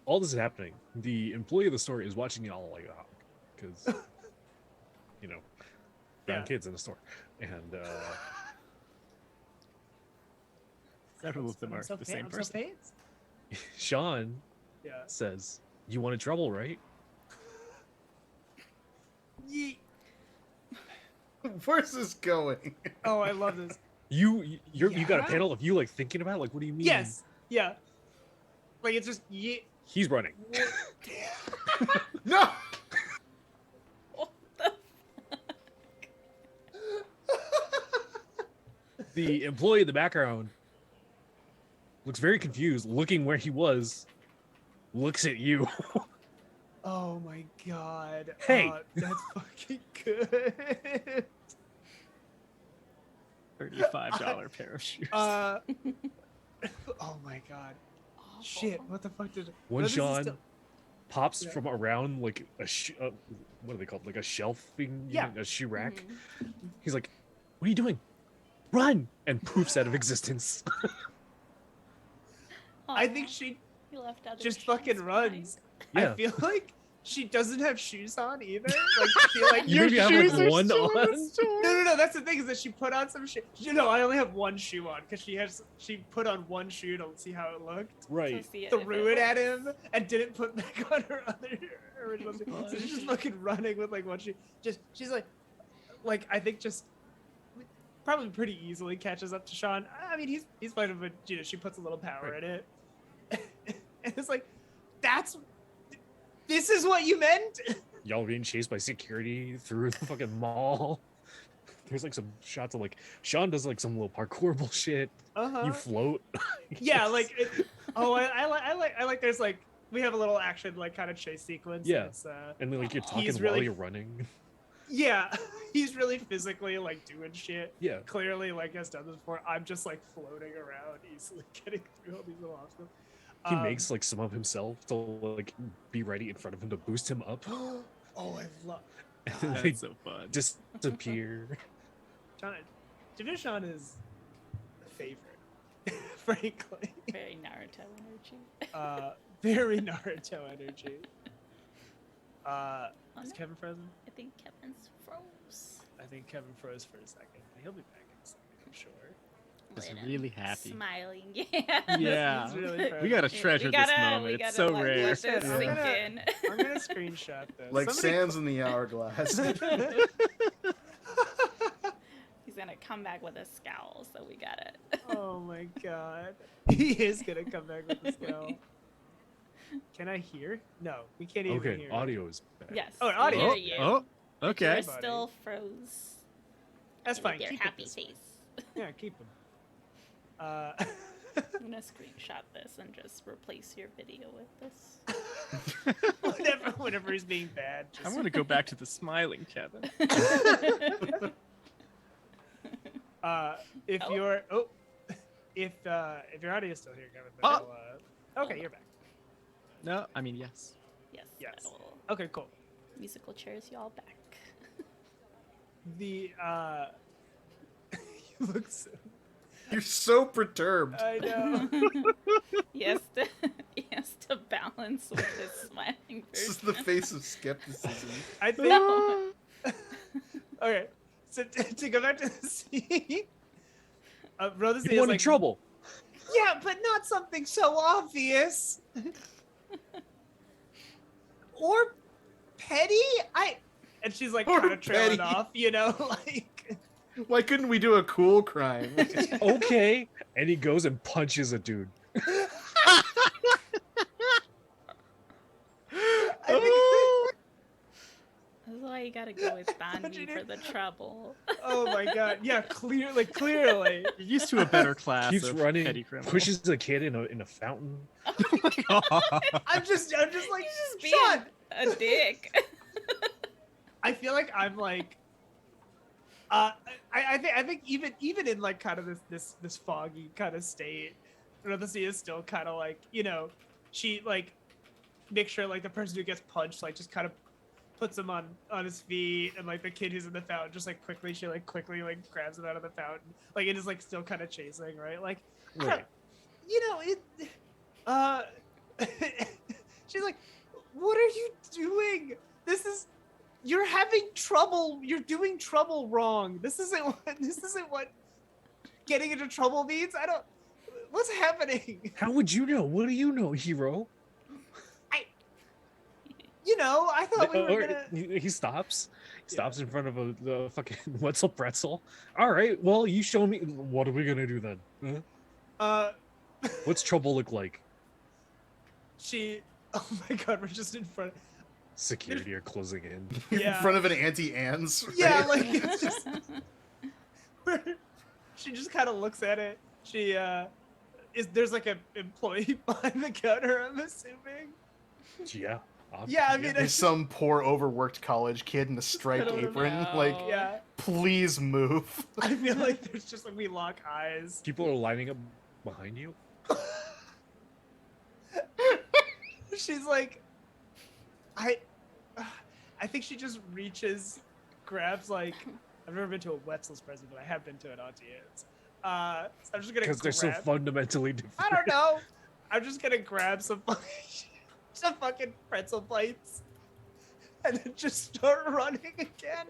All this is happening. The employee of the store is watching y'all like a hawk, because brown Yeah. kids in the store, and Several of them are the same person. Sean Yeah. says, "You wanted trouble, right?" Yeet. Where's this going? Oh, I love this. You got a Yeah. panel of you like thinking about it? Like, what do you mean? Yes. Yeah. Like it's just He's running. No. What the The employee in the background looks very confused, looking where he was, looks at you. Oh my god. Hey. That's fucking good. $35 pair of shoes. Oh my god. awful. Shit. What the fuck did? When No, this is Sean still- pops Yeah. from around like a what are they called? Like a shelving, Yeah. a shoe rack. Mhm. He's like, "What are you doing? Run!" and poofs out of existence. I think Aw, she he left out just his fucking shoes runs. Yeah. I feel like she doesn't have shoes on either. Like she like You maybe have, like, one on? No. That's the thing is that she put on some shoe. I only have one shoe on because she put on one shoe to see how it looked. Right. To see if Threw it at works. him and didn't put back on her other original shoe. So she's just fucking running with like one shoe. She's like I think just probably pretty easily catches up to Sean. I mean he's fine, but she puts a little power in it. And it's like this is what you meant? Y'all being chased by security through the fucking mall. There's like some shots of like Sean does like some little parkour bullshit. Uh-huh. You float. Yeah, like I like there's like we have a little action like kind of chase sequence. Yeah. It's, And then like you're talking He's while really- you're running. yeah, he's really physically like doing shit. Yeah. Clearly, like has done this before. I'm just like floating around, easily getting through all these little obstacles. He makes like some of himself to like be ready in front of him to boost him up. Oh, I love And then they That's so fun. disappear. Divi-Sean is a favorite, frankly. Very Naruto energy. Very Naruto energy. Oh, Is no, Kevin frozen? I think Kevin's froze. I think Kevin froze for a second. He'll be back in a second, I'm sure. Just Look at him really happy. Smiling. Yeah. Yeah. He's really We frozen. gotta We treasure gotta- this we moment. gotta, It's so like, rare. Let this I'm sink gonna- in. I'm gonna screenshot this. Like Somebody- sands in the hourglass. He's gonna come back with a scowl, so we gotta. Oh my god. He is gonna come back with the scowl. Can I hear? No, we can't even Okay, hear. audio is bad. Yes. Oh, we audio. hear Oh, you. oh, But okay. You're buddy. still froze. That's with fine. Your Keep happy it this way. face. Yeah, keep them. I'm gonna screenshot this and just replace your video with this. whenever he's being bad. I'm Just, gonna go back to the smiling Kevin. if Oh. you're if your audio is still here, Kevin. Then Oh. okay, you're back. No, I mean yes. Yes. Yes. That'll- Okay, cool. Musical chairs, y'all back. The you look so. You're so perturbed. I know. he has to balance with his smiling This is version. the face of skepticism. I think. No. Okay, so to go back to the scene, Rodasi You is want in like, trouble. yeah, but not something so obvious. Or petty. And she's like Or kind of trailing petty. off, you know, like. Why couldn't we do a cool crime? Okay. And he goes and punches a dude. I think, That's why you gotta go with Punching Tanvi for it. the trouble. oh my god, yeah, clearly. You're used to a better class Keeps of running, petty criminal. pushes a kid in a fountain. I'm just like, He's just being Sean. a dick. I feel like I'm like, I think even in like kind of this foggy kind of state, Rodasi is still kind of like, you know, she like makes sure like the person who gets punched like just kind of puts him on his feet, and like the kid who's in the fountain just like quickly grabs him out of the fountain, like it is like still kind of chasing, right? Like, I don't- Right. you know she's like, what are you doing? You're having trouble. You're doing trouble wrong. This isn't what getting into trouble means. What's happening? How would you know? What do you know, hero? You know, I thought we were Or gonna. he stops. Stops in front of the fucking Wetzel pretzel. All right, well, you show me. What are we gonna do then? Huh? What's trouble look like? She. Oh my god, we're just in front. Security are closing in. Yeah. In front of an Auntie Anne's. Right? Yeah, like it's just. She just kind of looks at it. She there's like an employee behind the counter, I'm assuming. Yeah. Yeah, I mean, There's some poor overworked college kid in a striped don't apron. know. Like, Yeah, please move. I feel like there's just like we lock eyes. People are lining up behind you. She's like, I think she just reaches, grabs like, I've never been to a Wetzel's present, but I have been to an Auntie's. So I'm just gonna Because they're so grab. fundamentally different. I don't know. I'm just gonna grab some fucking pretzel bites, and then just start running again.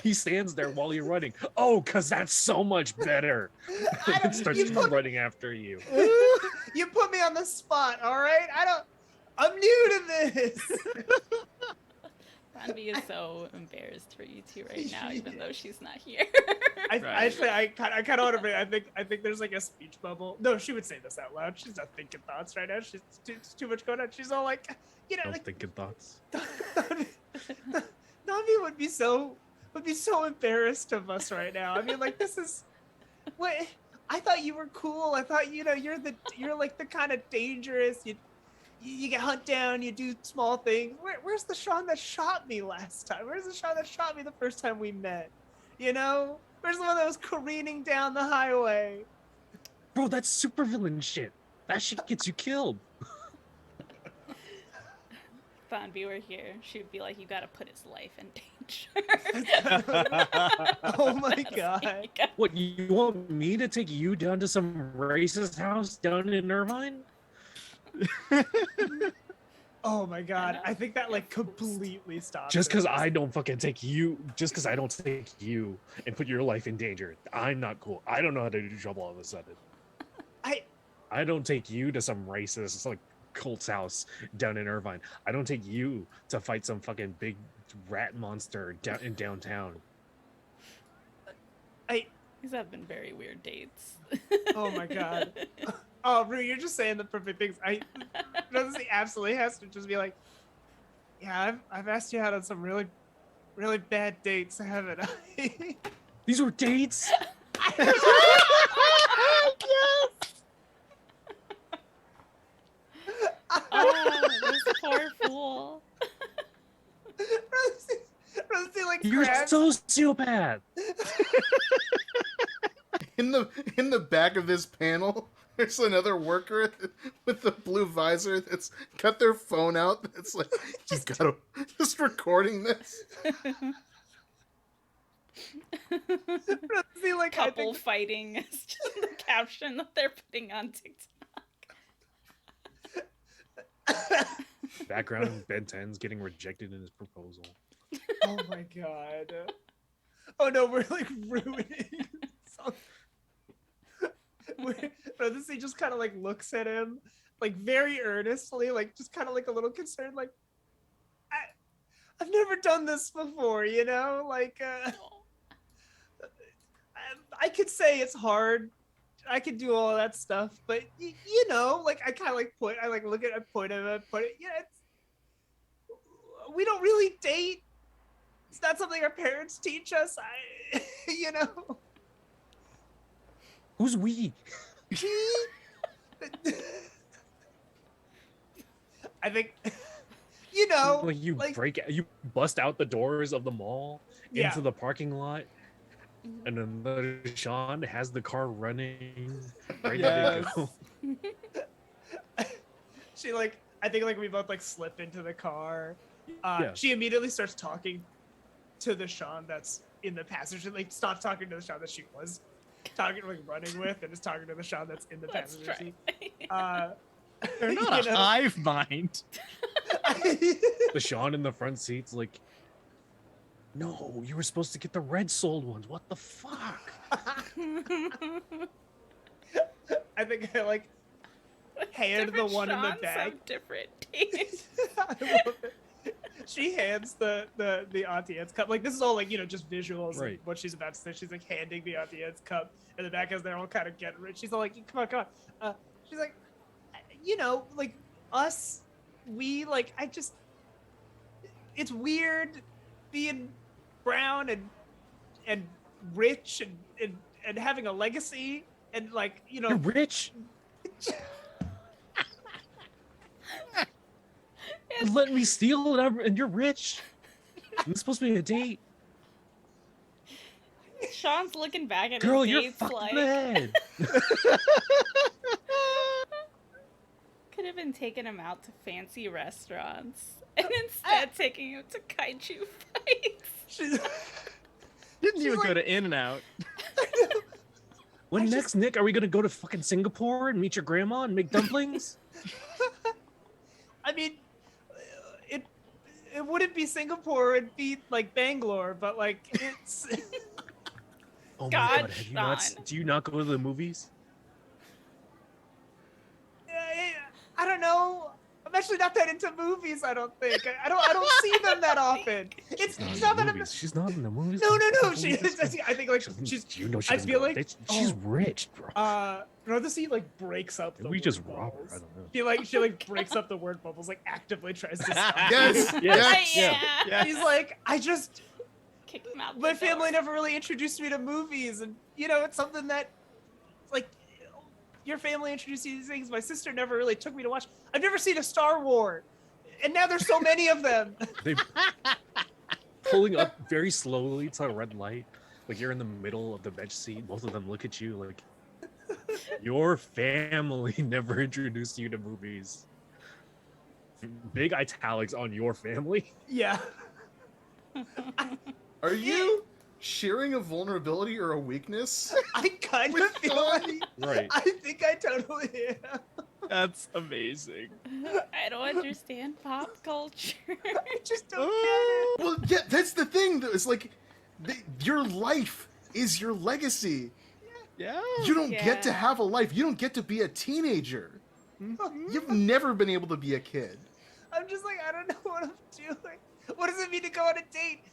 He stands there while you're running. Oh, because that's so much better. And starts running after you. You put me on the spot, all right? I'm new to this. Tanvi is so embarrassed for you two right now, even though she's not here. I kind of want to bring. I think there's like a speech bubble. No, she would say this out loud. She's not thinking thoughts right now. She's too much going on. She's all like, you know, No like thinking thoughts. Navi would be so embarrassed of us right now. I mean, like this is what I thought you were cool. I thought you're like the kind of dangerous. You get hunt down. You do small things. Where's the Sean that shot me last time? Where's the Sean that shot me the first time we met? You know, where's the one that was careening down the highway? Bro, that's supervillain shit. That shit gets you killed. If Tanvi were here, she would be like, you gotta put his life in danger. Oh my god. What, you want me to take you down to some racist house down in Irvine? Oh my god. know. I think that like completely stopped. Just it. because I don't take you and put your life in danger, I'm not cool. I don't know how to do trouble all of a sudden. I don't take you to some racist like cult's house down in Irvine. I don't take you to fight some fucking big rat monster down in downtown. These have been very weird dates. Oh my god. Oh, Rue, you're just saying the perfect things. Rodasi absolutely has to just be like, yeah, I've asked you out on some really, really bad dates, haven't I? These were dates. This poor fool. Rodasi like You're a grabs. sociopath. In the back of this panel, there's another worker with the blue visor that's got their phone out. It's like, you gotta just recording this. Rodasi, like, I Couple think, fighting is just the caption that they're putting on TikTok. Background, Ben 10's getting rejected in his proposal. oh my god. Oh no, we're like ruining something. Rodasi just kind of like looks at him, like very earnestly, like just kind of like a little concerned, like, I've never done this before, you know? Like, I could say it's hard. I could do all that stuff, but you know, like I kind of like point. I like look at. I point at it. Yeah, we don't really date. It's not something our parents teach us. You know. Who's we? I think, you know, Like you bust out the doors of the mall Yeah. into the parking lot, and then Sean has the car running, ready to go. She like, I think like we both like slip into the car. Yeah. She immediately starts talking to the Sean that's in the passenger. Like stops talking to the Sean that she was talking, like running with, and is talking to the Sean that's in the Let's passenger try. seat. They're not a hive mind. The Sean in the front seat's like, no, you were supposed to get the red sold ones. What the fuck? I think I like hand the Different one in the Seans bag. have different tastes. I love it. She hands the audience cup. Like this is all like, you know, just visuals Right. of what she's about to say. She's like handing the audience cup in the back as they're all kind of getting rich. She's all like, come on. She's like, you know, like us, we like, it's weird being brown and rich and having a legacy and like, you know. You're rich. Let me steal it, and you're rich. It's supposed to be a date. Sean's looking back at Girl, his you're dates fucking like, mad. could have been taking him out to fancy restaurants and instead taking him to kaiju fights. She's, Didn't She's even like- go to In-N-Out. When I next, Nick, are we gonna go to fucking Singapore and meet your grandma and make dumplings? I mean, it wouldn't be Singapore, it'd be like Bangalore, but like it's. Oh my God, god, have you not? Sean. Do you not go to the movies? I don't know. I'm actually not that into movies. I don't think. I don't see them that often. It's She's not not that in the movies. She's not in the movies. No. Don't She believe this? is. I think like She she's. doesn't- you know she I doesn't feel go. like She's oh, rich, bro. Rodasi like breaks up. Did The we word just rob her? bubbles. I don't know. She like breaks up the word bubbles. Like actively tries to stop. Yes, you. yes. Yeah. He's like, I just. Kick him out. My the family door. never really introduced me to movies, and you know, it's something that, like, your family introduced you to these things. My sister never really took me to watch. I've never seen a Star Wars, and now there's so many of them. They pulling up very slowly to a red light, like you're in the middle of the bench seat. Both of them look at you like your family never introduced you to movies. Big italics on your family. Yeah. Are you sharing a vulnerability or a weakness? I kind of With feel Sean? like Right. I think I totally am. That's amazing. I don't understand pop culture. I just don't get it. Well, yeah, that's the thing. Though. It's like your life is your legacy. Yeah. You don't get to Yeah. have a life. You don't get to be a teenager. You've never been able to be a kid. I'm just like, I don't know what I'm doing. What does it mean to go on a date?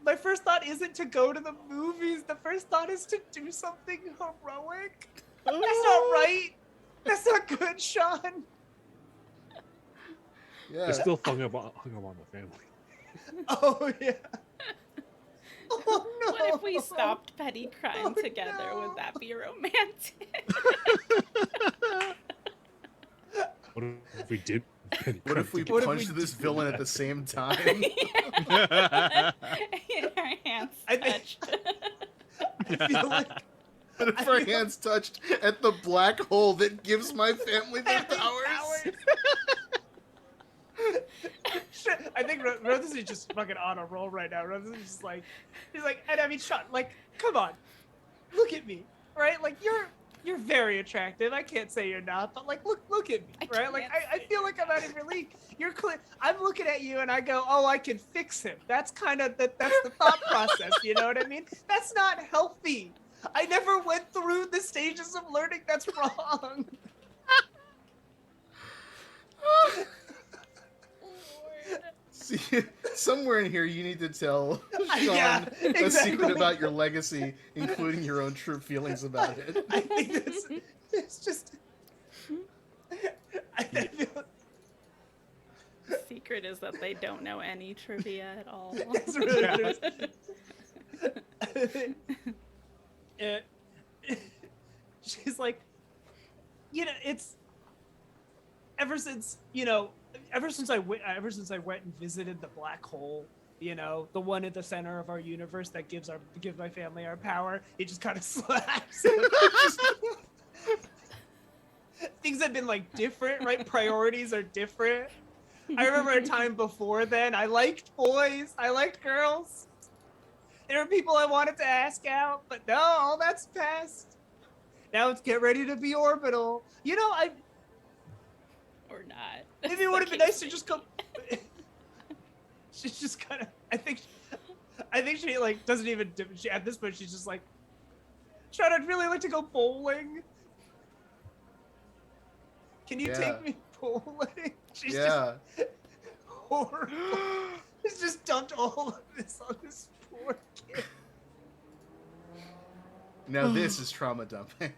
My first thought isn't to go to the movies. The first thought is to do something heroic. not right. That's not good, Sean. Yeah. They're still hung up on the family. Oh yeah. Oh no. What if we stopped petty crime Oh, together? no. Would that be romantic? What if we did? What if we What if punched we this villain at the same time? In our hands I think- touched. I feel like What if our hands touched at the black hole that gives my family their Having powers? Shit, I think Rodasi is just fucking on a roll right now. Rodasi is just like, he's like, and I mean, Sean, like, come on, look at me, right? Like, you're very attractive. I can't say you're not, but like, look at me, right? Like, I feel like I'm out of your league. You're clear. I'm looking at you and I go, oh, I can fix him. That's kind of that's the thought process. You know what I mean? That's not healthy. I never went through the stages of learning. That's wrong. See, somewhere in here you need to tell Sean Yeah, a exactly. secret about your legacy, including your own true feelings about it. I think it's just. I feel The secret is that they don't know any trivia at all. that's really what it is. She's like, you know, it's ever since I went and visited the black hole, you know, the one at the center of our universe that gives my family our power. It just kind of slaps. Things have been like different, right? Priorities are different. I remember a time before then. I liked boys. I liked girls. There were people I wanted to ask out, but no, all that's past. Now it's get ready to be orbital. You know, Or not. maybe it would have been nice to just come. She's just kind of. I think she like doesn't even. At this point, she's just like, Sean, I'd really like to go bowling. Can you take me bowling? She's just horrible. She's just dumped all of this on this poor kid. Now this is trauma dumping.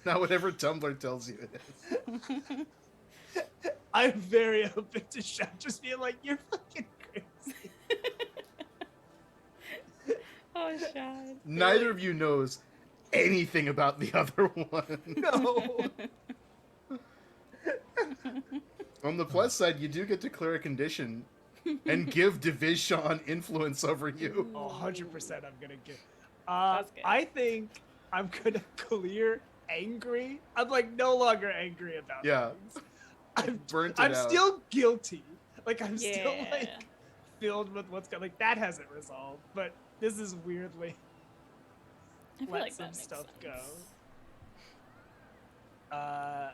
Not whatever Tumblr tells you it is. I'm very open to Sean just being like, you're fucking crazy. Oh, Sean. Neither of you knows anything about the other one. No. On the plus side, you do get to clear a condition and give Divi-Sean influence over you. Oh, 100% I'm gonna get. That's good. I think I'm gonna clear angry. I'm like no longer angry about Yeah. things. Burnt it I'm out. still guilty. Like I'm still Yeah. like filled with what's going. Like that hasn't resolved, but this is weirdly I feel let like some that makes stuff sense. go.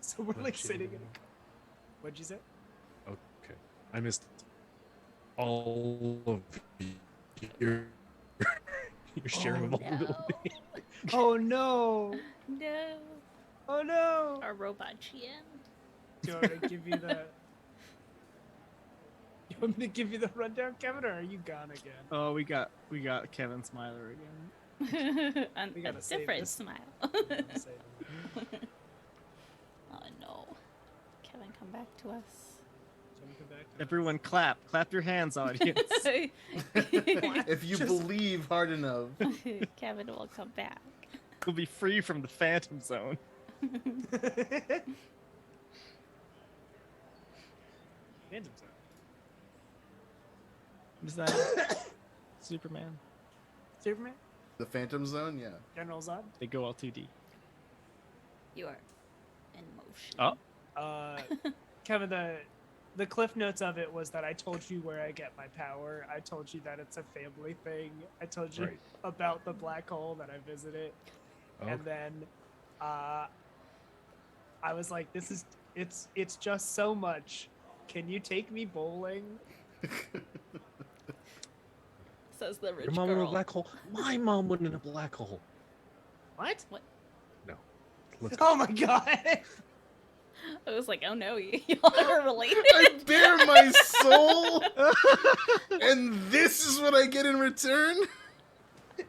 So we're like sitting in. What'd you say? Okay, I missed all of your sharing of vulnerability. Oh no! No. Oh no! Our robot Thien. Do you want me to give you the? You want me to give you the rundown, Kevin, or are you gone again? Oh, we got Kevin Smiler again. And We a gotta save different this. smile. Say them. Oh no. Kevin, come back to us. So we come back to- Everyone clap your hands, audience. If you Just- believe hard enough. Kevin will come back. We'll be free from the Phantom Zone. Phantom Zone. Is that Superman? Superman? The Phantom Zone, yeah. General Zod? They go all 2D. You are in motion. Oh. Kevin, the cliff notes of it was that I told you where I get my power. I told you that it's a family thing. I told you Right. about the black hole that I visited. And Okay. then I was like, it's just so much. Can you take me bowling? Says the rich Your mom went in a girl. black hole. My mom went in a black hole. What? No. Let's Oh my god! I was like, oh no, y'all are related. I bare my soul, and this is what I get in return.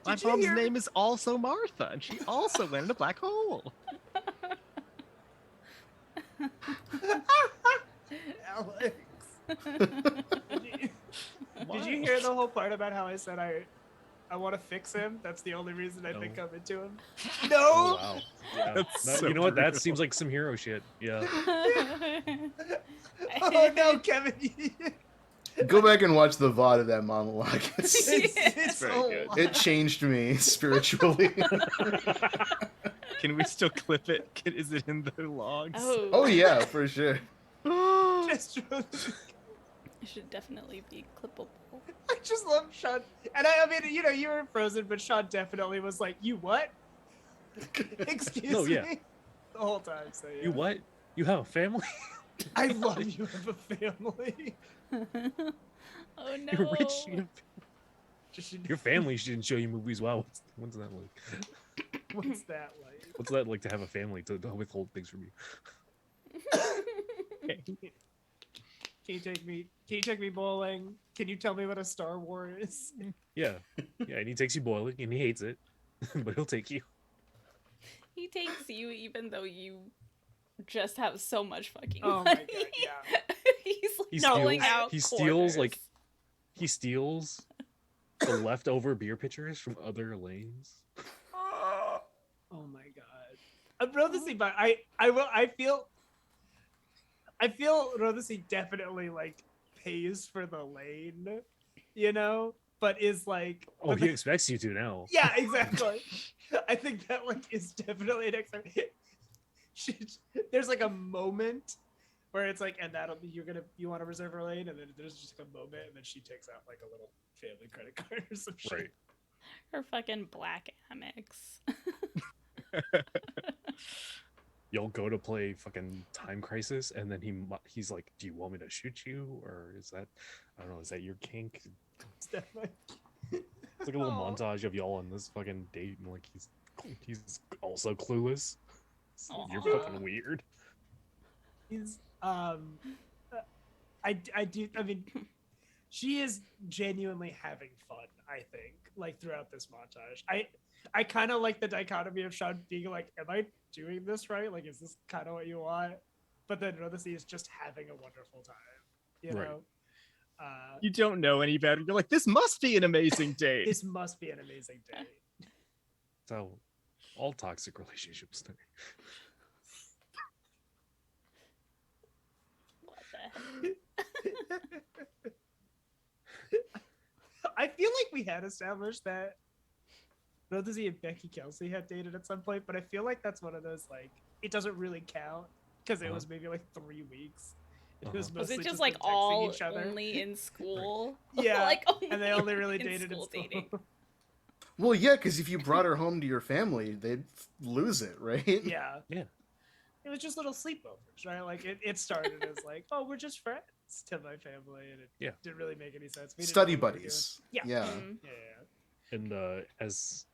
My Did you mom's hear- name is also Martha, and she also went in a black hole. Alex. Did you hear the whole part about how I said I want to fix him? That's the only reason I think No. I'm into him. Oh, No. wow. Yeah. That's No, so you know what? That brutal. seems like some hero shit. Yeah. Oh no, Kevin. Go back and watch the VOD of that monologue. It's very a good. lot. It changed me spiritually. Can we still clip it? Is it in the logs? Oh yeah, for sure. Just It should definitely be clippable. I just love Sean. And I mean, you know, you were frozen, but Sean definitely was like, "You what? Excuse No, yeah. me." The whole time. So yeah. You what? You have a family? I love you have a family. Oh no. You're rich. You have- Just Your family shouldn't show you movies. Wow, what's that like? what's that like? What's that like to have a family to withhold things from you? Can you take me bowling? Can you tell me what a Star War is? Yeah, yeah. And he takes you boiling, and he hates it, but he'll take you. He takes you even though you just have so much fucking Oh my money. God, yeah. He's like He doling steals- out he steals, like- quarters. He steals the leftover beer pitchers from other lanes. Oh my God. Rodasi, but I feel Rodasi definitely like pays for the lane, you know, but is like, Oh, but he the- expects you to now. yeah, exactly. I think that like is definitely an expectation. There's like a moment where it's like, and that'll be you want to reserve her lane, and then there's just a moment, and then she takes out like a little family credit card or some shit. Right. Her fucking black Amex. You'll go to play fucking Time Crisis, and then he's like, "Do you want me to shoot you, or is that, I don't know, is that your kink?" It's definitely. It's like a little Oh. montage of y'all on this fucking date, and like he's also clueless. You're Aw. fucking weird. He's I mean, she is genuinely having fun, I think, like throughout this montage. I kind of like the dichotomy of Sean being like, am I doing this right? Like, is this kind of what you want? But then Rodasi is just having a wonderful time, you Right. know? You don't know any better. You're like, this must be an amazing date. This must be an amazing day. That's how all toxic relationships start. What the heck? I feel like we had established that Rodasi and Becky Kelsey had dated at some point, but I feel like that's one of those, like, it doesn't really count because it Uh-huh. was maybe like 3 weeks. It Uh-huh. was Was mostly it just them like texting all each other. only in school? Yeah, like and they only really in dated in school school. dating. Well, yeah, because if you brought her home to your family, they'd lose it, right? Yeah. Yeah. It was just little sleepovers, right? Like it started as like, oh, we're just friends to my family, and it Yeah. didn't really make any sense. We didn't Study know what we were buddies. Yeah. Yeah. Mhm. doing. Yeah. And as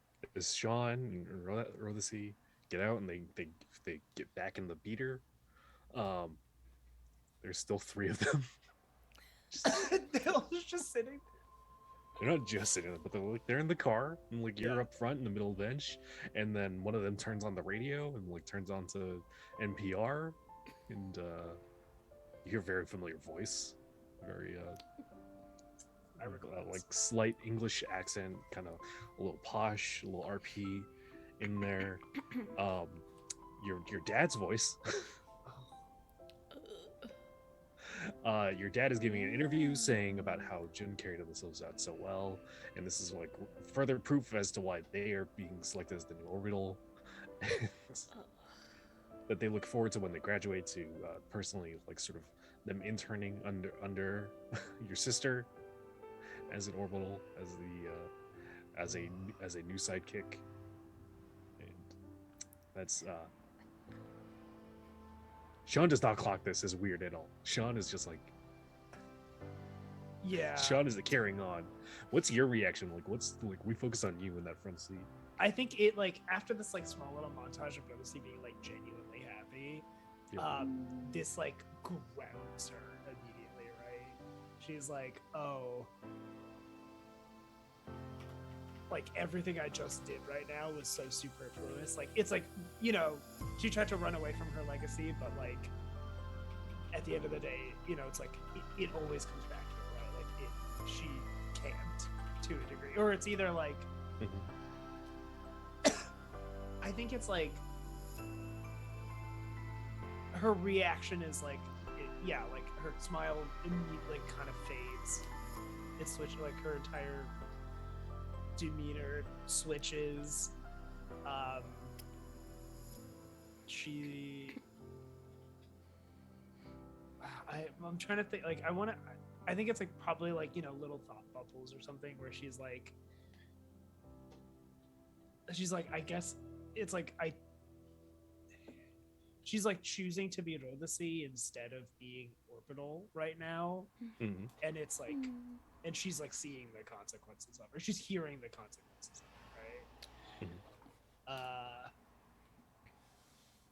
Sean and Rodasi get out and they get back in the beater, there's still 3 of them. They're all just sitting. They're not just sitting there, but they're in the car, and like you're Yeah. up front in the middle bench, and then one of them turns on the radio and like turns on to NPR, and you hear a very familiar voice, very I recall this. like slight English accent, kind of a little posh, a little RP in there. Your dad's voice. Your dad is giving an interview saying about how Jun carried themselves out so well, and this is like further proof as to why they are being selected as the new Orbital. That they look forward to when they graduate to personally like sort of them interning under your sister as an Orbital, as a new sidekick, and that's Sean does not clock this as weird at all. Sean is just like, Yeah. Sean is the carrying on. What's your reaction? Like, what's like we focus on you in that front seat. I think it like after this like small little montage of Rodasi being like genuinely happy, this like grounds her immediately, right? She's like, oh, like everything I just did right now was so superfluous. Like it's like, you know, she tried to run away from her legacy, but like at the end of the day, you know, it's like it always comes back to her, right? Like she can't to a degree, or it's either like I think it's like her reaction is like like her smile immediately kind of fades. It switches, like her entire demeanor switches. I'm trying to think, like I think it's like probably like, you know, little thought bubbles or something where she's like I guess it's like she's like choosing to be Rodasi instead of being Orbital right now. Mhm. And it's like and she's like seeing the consequences of it, or she's hearing the consequences of it, right?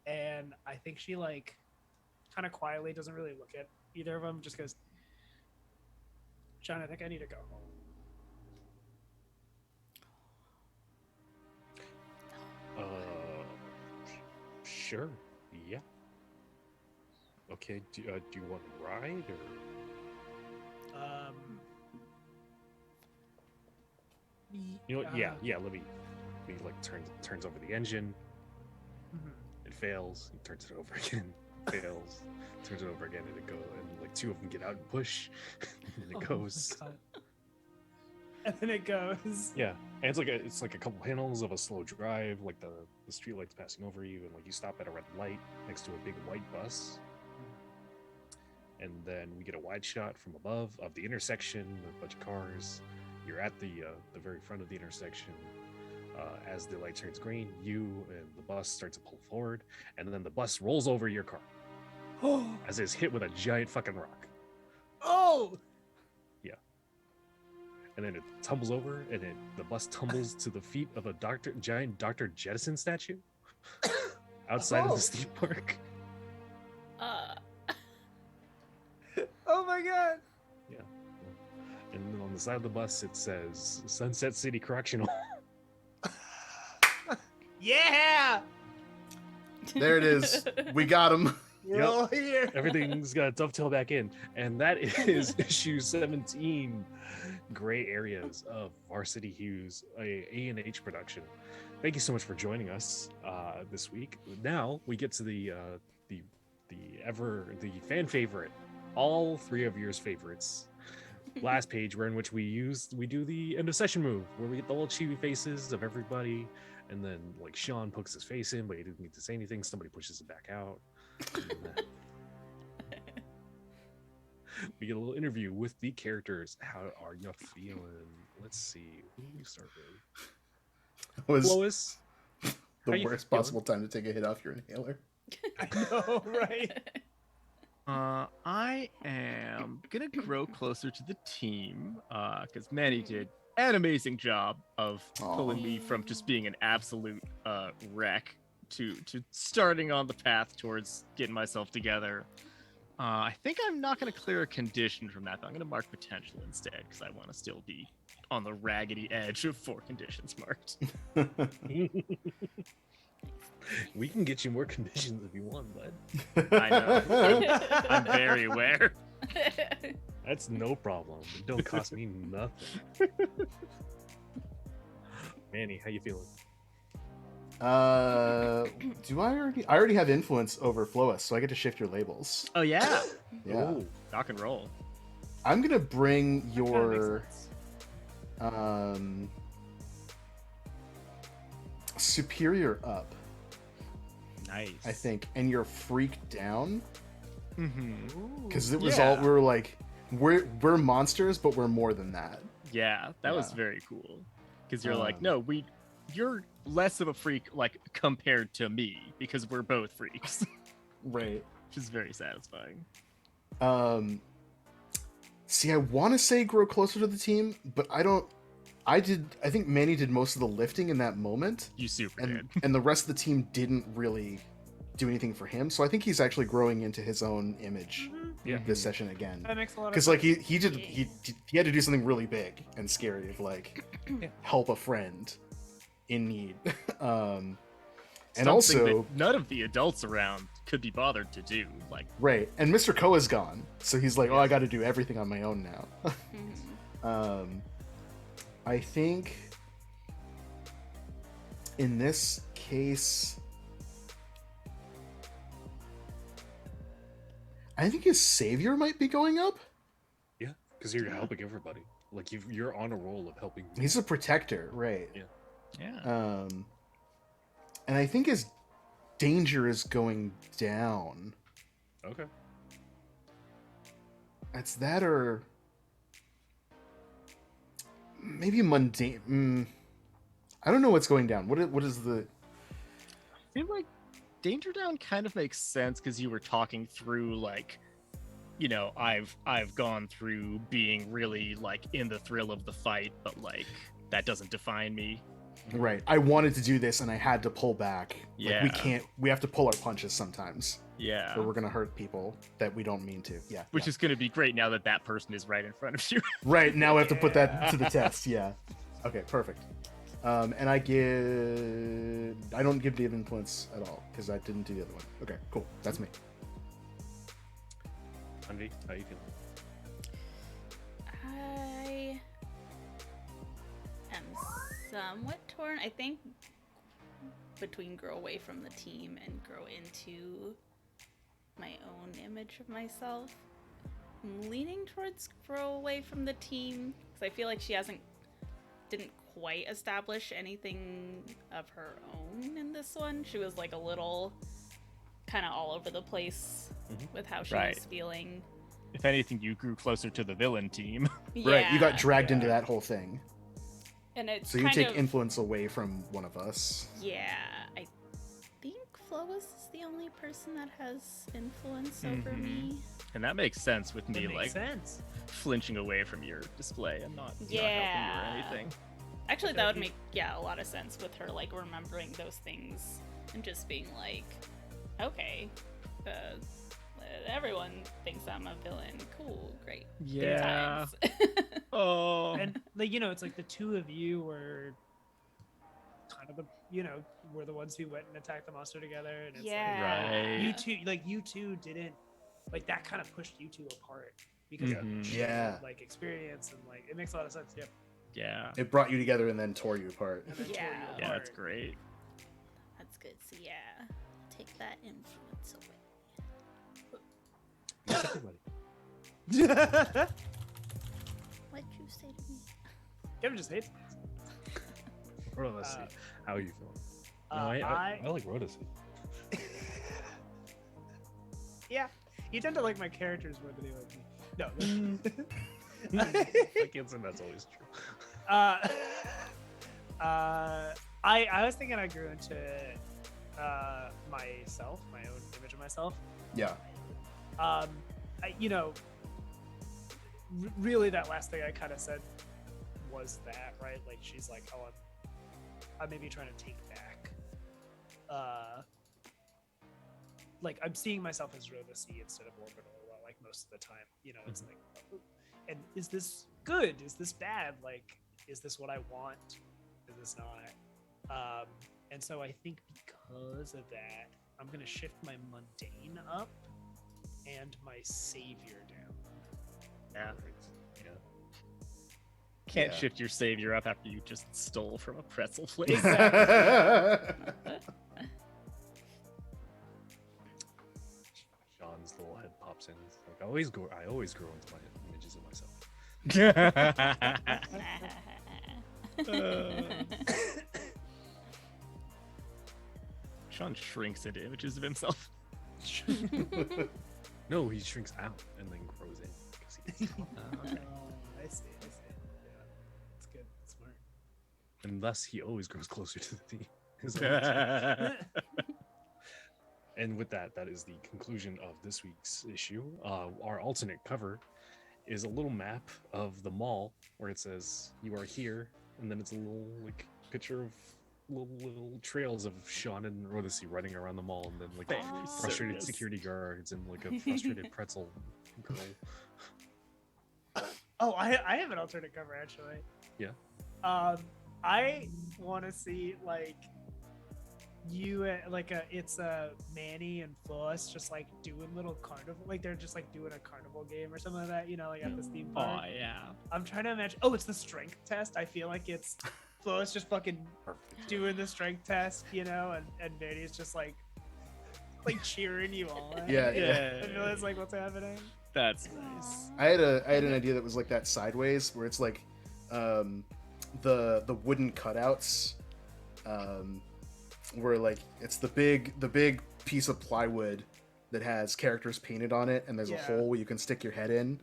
And I think she like kind of quietly doesn't really look at either of them, just goes, John, I think I need to go home. Sure. Yeah. Okay. Do you want to ride or? You know what? Yeah. Let me like turns over the engine. It fails. He turns it over again. Fails. Turns it over again, and it goes. And like two of them get out and push, and it goes. And then it goes. Yeah, and it's like a couple panels of a slow drive, like the street lights passing over you, and like you stop at a red light next to a big white bus, and then we get a wide shot from above of the intersection with a bunch of cars. You're at the very front of the intersection. As the light turns green, you and the bus start to pull forward, and then the bus rolls over your car as it's hit with a giant fucking rock. Oh! And then it tumbles over, and the bus tumbles to the feet of a giant Dr. Jettison statue outside of the state park. Oh my god! Yeah. And then on the side of the bus, it says Sunset City Correctional. Yeah! There it is. We got him. We're all here. Everything's got to dovetail back in. And that is issue 17, Gray Areas of Varsity Hues, a A&H production. Thank you so much for joining us this week. Now we get to the fan favorite, all three of yours favorites. Last page, where in which we do the end of session move, where we get the little chibi faces of everybody, and then like Sean pokes his face in, but he didn't get to say anything. Somebody pushes it back out. We get a little interview with the characters. How are you feeling? Let's see. Who do we start with? Was Lois. the worst possible time to take a hit off your inhaler. I know, right? I am gonna grow closer to the team because Manny did an amazing job of pulling me from just being an absolute wreck to starting on the path towards getting myself together. I think I'm not going to clear a condition from that, though. I'm going to mark potential instead because I want to still be on the raggedy edge of 4 conditions marked. We can get you more conditions if you want, bud. I know. I'm very aware. That's no problem. It don't cost me nothing. Manny, how you feeling? Do I already have influence over Flois, so I get to shift your labels. Oh yeah. Yeah. Ooh. Rock and roll. I'm gonna bring your superior up. Nice. I think, and your freak down. Mm-hmm. Because it was all we were like, we're monsters, but we're more than that. Yeah, that was very cool. Because you're like, no, you're less of a freak, like, compared to me, because we're both freaks. Right. Which is very satisfying. See, I want to say grow closer to the team, but I think Manny did most of the lifting in that moment. You super did. And the rest of the team didn't really do anything for him. So I think he's actually growing into his own image Yeah. this session again. That makes a lot of Because sense. like he had to do something really big and scary of like Yeah. help a friend in need. And Something also that none of the adults around could be bothered to do. Like, right, and Mr. Koa's gone, so he's like, oh, I got to do everything on my own now. Mhm. I think in this case, I think his savior might be going up. Yeah, because you're helping everybody. Like you're on a roll of helping. He's a protector, right? yeah. And I think his danger is going down. Okay. It's that or maybe mundane. I don't know what's going down. What is the? I feel like Danger Down kind of makes sense because you were talking through like, you know, I've gone through being really like in the thrill of the fight, but like that doesn't define me. Right. I wanted to do this and I had to pull back. Yeah. Like we have to pull our punches sometimes. Yeah. Or we're gonna hurt people that we don't mean to. Yeah. Which is going to be great now that that person is right in front of you. right. Now we have to put that to the test. Yeah. Okay. Perfect. And I don't give the influence at all because I didn't do the other one. Okay. Cool. That's me. Tanvi, how you feeling? I am somewhat torn. I think between grow away from the team and grow into my own image of myself. I'm leaning towards grow away from the team because I feel like she didn't quite establish anything of her own in this one. She was like a little kind of all over the place with how she Right. was feeling. If anything, you grew closer to the villain team. Right. You got Yeah. dragged into that whole thing. And it's So you kind take of, influence away from one of us. Yeah, I think Flois is the only person that has influence over Mhm. me. And that makes sense with That me makes like sense. flinching away from your display and not helping you Yeah. or anything. Actually, Okay, that would you- make, a lot of sense with her, like, remembering those things and just being like, okay, everyone thinks I'm a villain. Cool, great. Good Yeah. times. Oh. And like it's like the two of you were kind of were the ones who went and attacked the monster together, and it's Yeah. Right. you two didn't like that kind of pushed you two apart because of Mhm. shared, Yeah. like experience, and like it makes a lot of sense. Yeah. Yeah. It brought you together and then tore you apart. And then tore you Yeah. apart. Yeah, that's great. That's good. So, yeah, take that influence away. Yes, everybody. What'd you say to me? Kevin just hates me. Rodasi, how are you feeling? No, I I like Rodasi. yeah, you tend to like my characters more than you like me. No. I can't say that's always true. I was thinking I grew into myself, my own image of myself. Yeah. Really, that last thing I kind of said was that, right? Like, she's like, oh, I'm maybe trying to take back. Like, I'm seeing myself as Rodasi instead of Orbital, like most of the time. It's like, and is this good? Is this bad? Like, is this what I want? Is this not? And so I think because of that, I'm gonna shift my mundane up and my savior down. Yeah. Yeah. Can't Yeah. shift your savior up after you just stole from a pretzel place. Sean's little head pops in. It's like I always grow into my images of myself. Sean shrinks into images of himself. No, he shrinks out and then grows in. 'cause he gets taller. Okay. I see. Yeah, it's good. It's smart. And thus he always grows closer to the team. His own team. And with that, that is the conclusion of this week's issue. Our alternate cover is a little map of the mall where it says "You are here," and then it's a little like picture of little trails of Sean and Rodasi running around the mall, and then like Family frustrated circus. security guards and like a frustrated pretzel girl. Oh, I have an alternate cover actually. Yeah. I want to see like you it's Manny and Fliodhas just like doing little carnival, like they're just like doing a carnival game or something like that, you know, like at this theme park. Oh yeah. I'm trying to imagine. Oh, it's the strength test. I feel like it's Fliodhas just fucking doing the strength test, you know, and Manny's just like cheering you on. Yeah, I feel it's like what's happening. That's nice. I had an idea that was like that sideways, where it's like the wooden cutouts, where like it's the big piece of plywood that has characters painted on it, and there's a hole where you can stick your head in.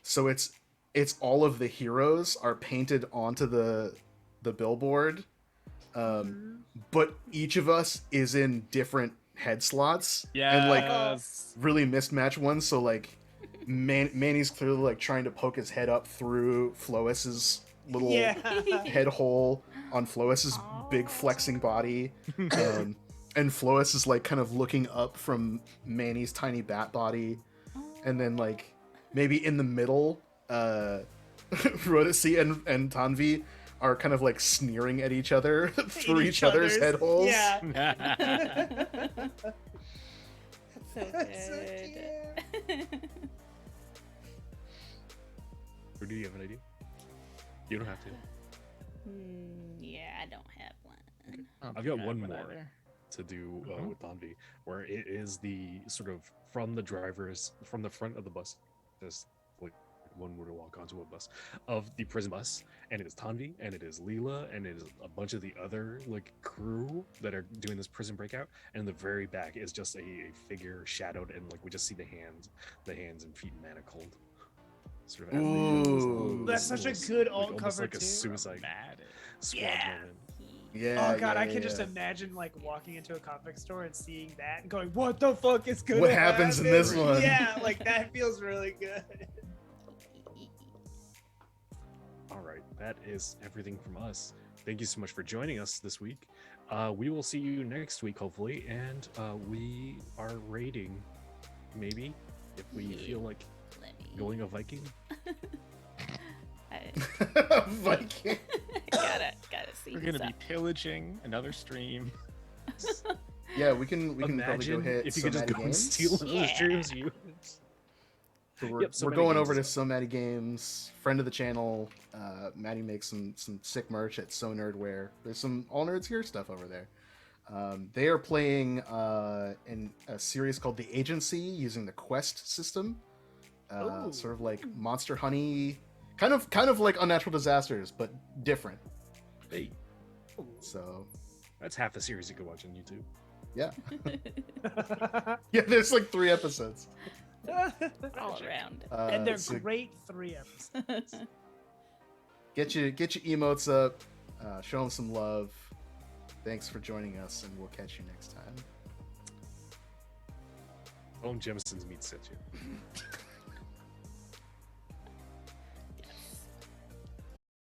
So it's all of the heroes are painted onto the billboard, but each of us is in different head slots, and like really mismatched ones. So like Manny's clearly like trying to poke his head up through Fliodhas's little head hole on Fliodhas's big flexing body, and Fliodhas is like kind of looking up from Manny's tiny bat body, and then like maybe in the middle, Rodasi and Tanvi are kind of like sneering at each other through each other's head holes. Yeah. That's so good. Or do you have an idea? You don't have to. Yeah, I don't have one. I've got one more to do with Tanvi, where it is the sort of from the front of the bus, just like one were to walk onto a bus of the prison bus, and it is Tanvi, and it is Leela, and it is a bunch of the other like crew that are doing this prison breakout, and in the very back is just a figure shadowed, and like we just see the hands and feet manacled. Sort of Ooh, that's such a good alt almost cover like a too. suicide squad moment. Yeah. Oh god, yeah, I can yeah. just imagine like walking into a comic store and seeing that and going, "What the fuck is gonna What happens in this happen?" one? Yeah, like that feels really good. All right, that is everything from us. Thank you so much for joining us this week. We will see you next week, hopefully, and we are raiding, maybe, if we feel like going a Viking. Viking. gotta see. We're gonna what's be up. pillaging another stream. Yeah, we can probably go Imagine hit if you could just Somati go and Games. steal those Yeah. streams. You. So we're, Yep, we're Somati going Games over to is Somati Games, friend of the channel. Maddie makes some sick merch at So Nerdware. There's some All Nerds Here stuff over there. They are playing in a series called The Agency using the Quest system. Sort of like Monster Honey, kind of like Unnatural Disasters, but different. Hey, So that's half a series you could watch on YouTube. yeah, yeah. There's like 3 episodes. all around. And they're so great 3 episodes. get your emotes up, show them some love. Thanks for joining us, and we'll catch you next time. Jemson's meat set you.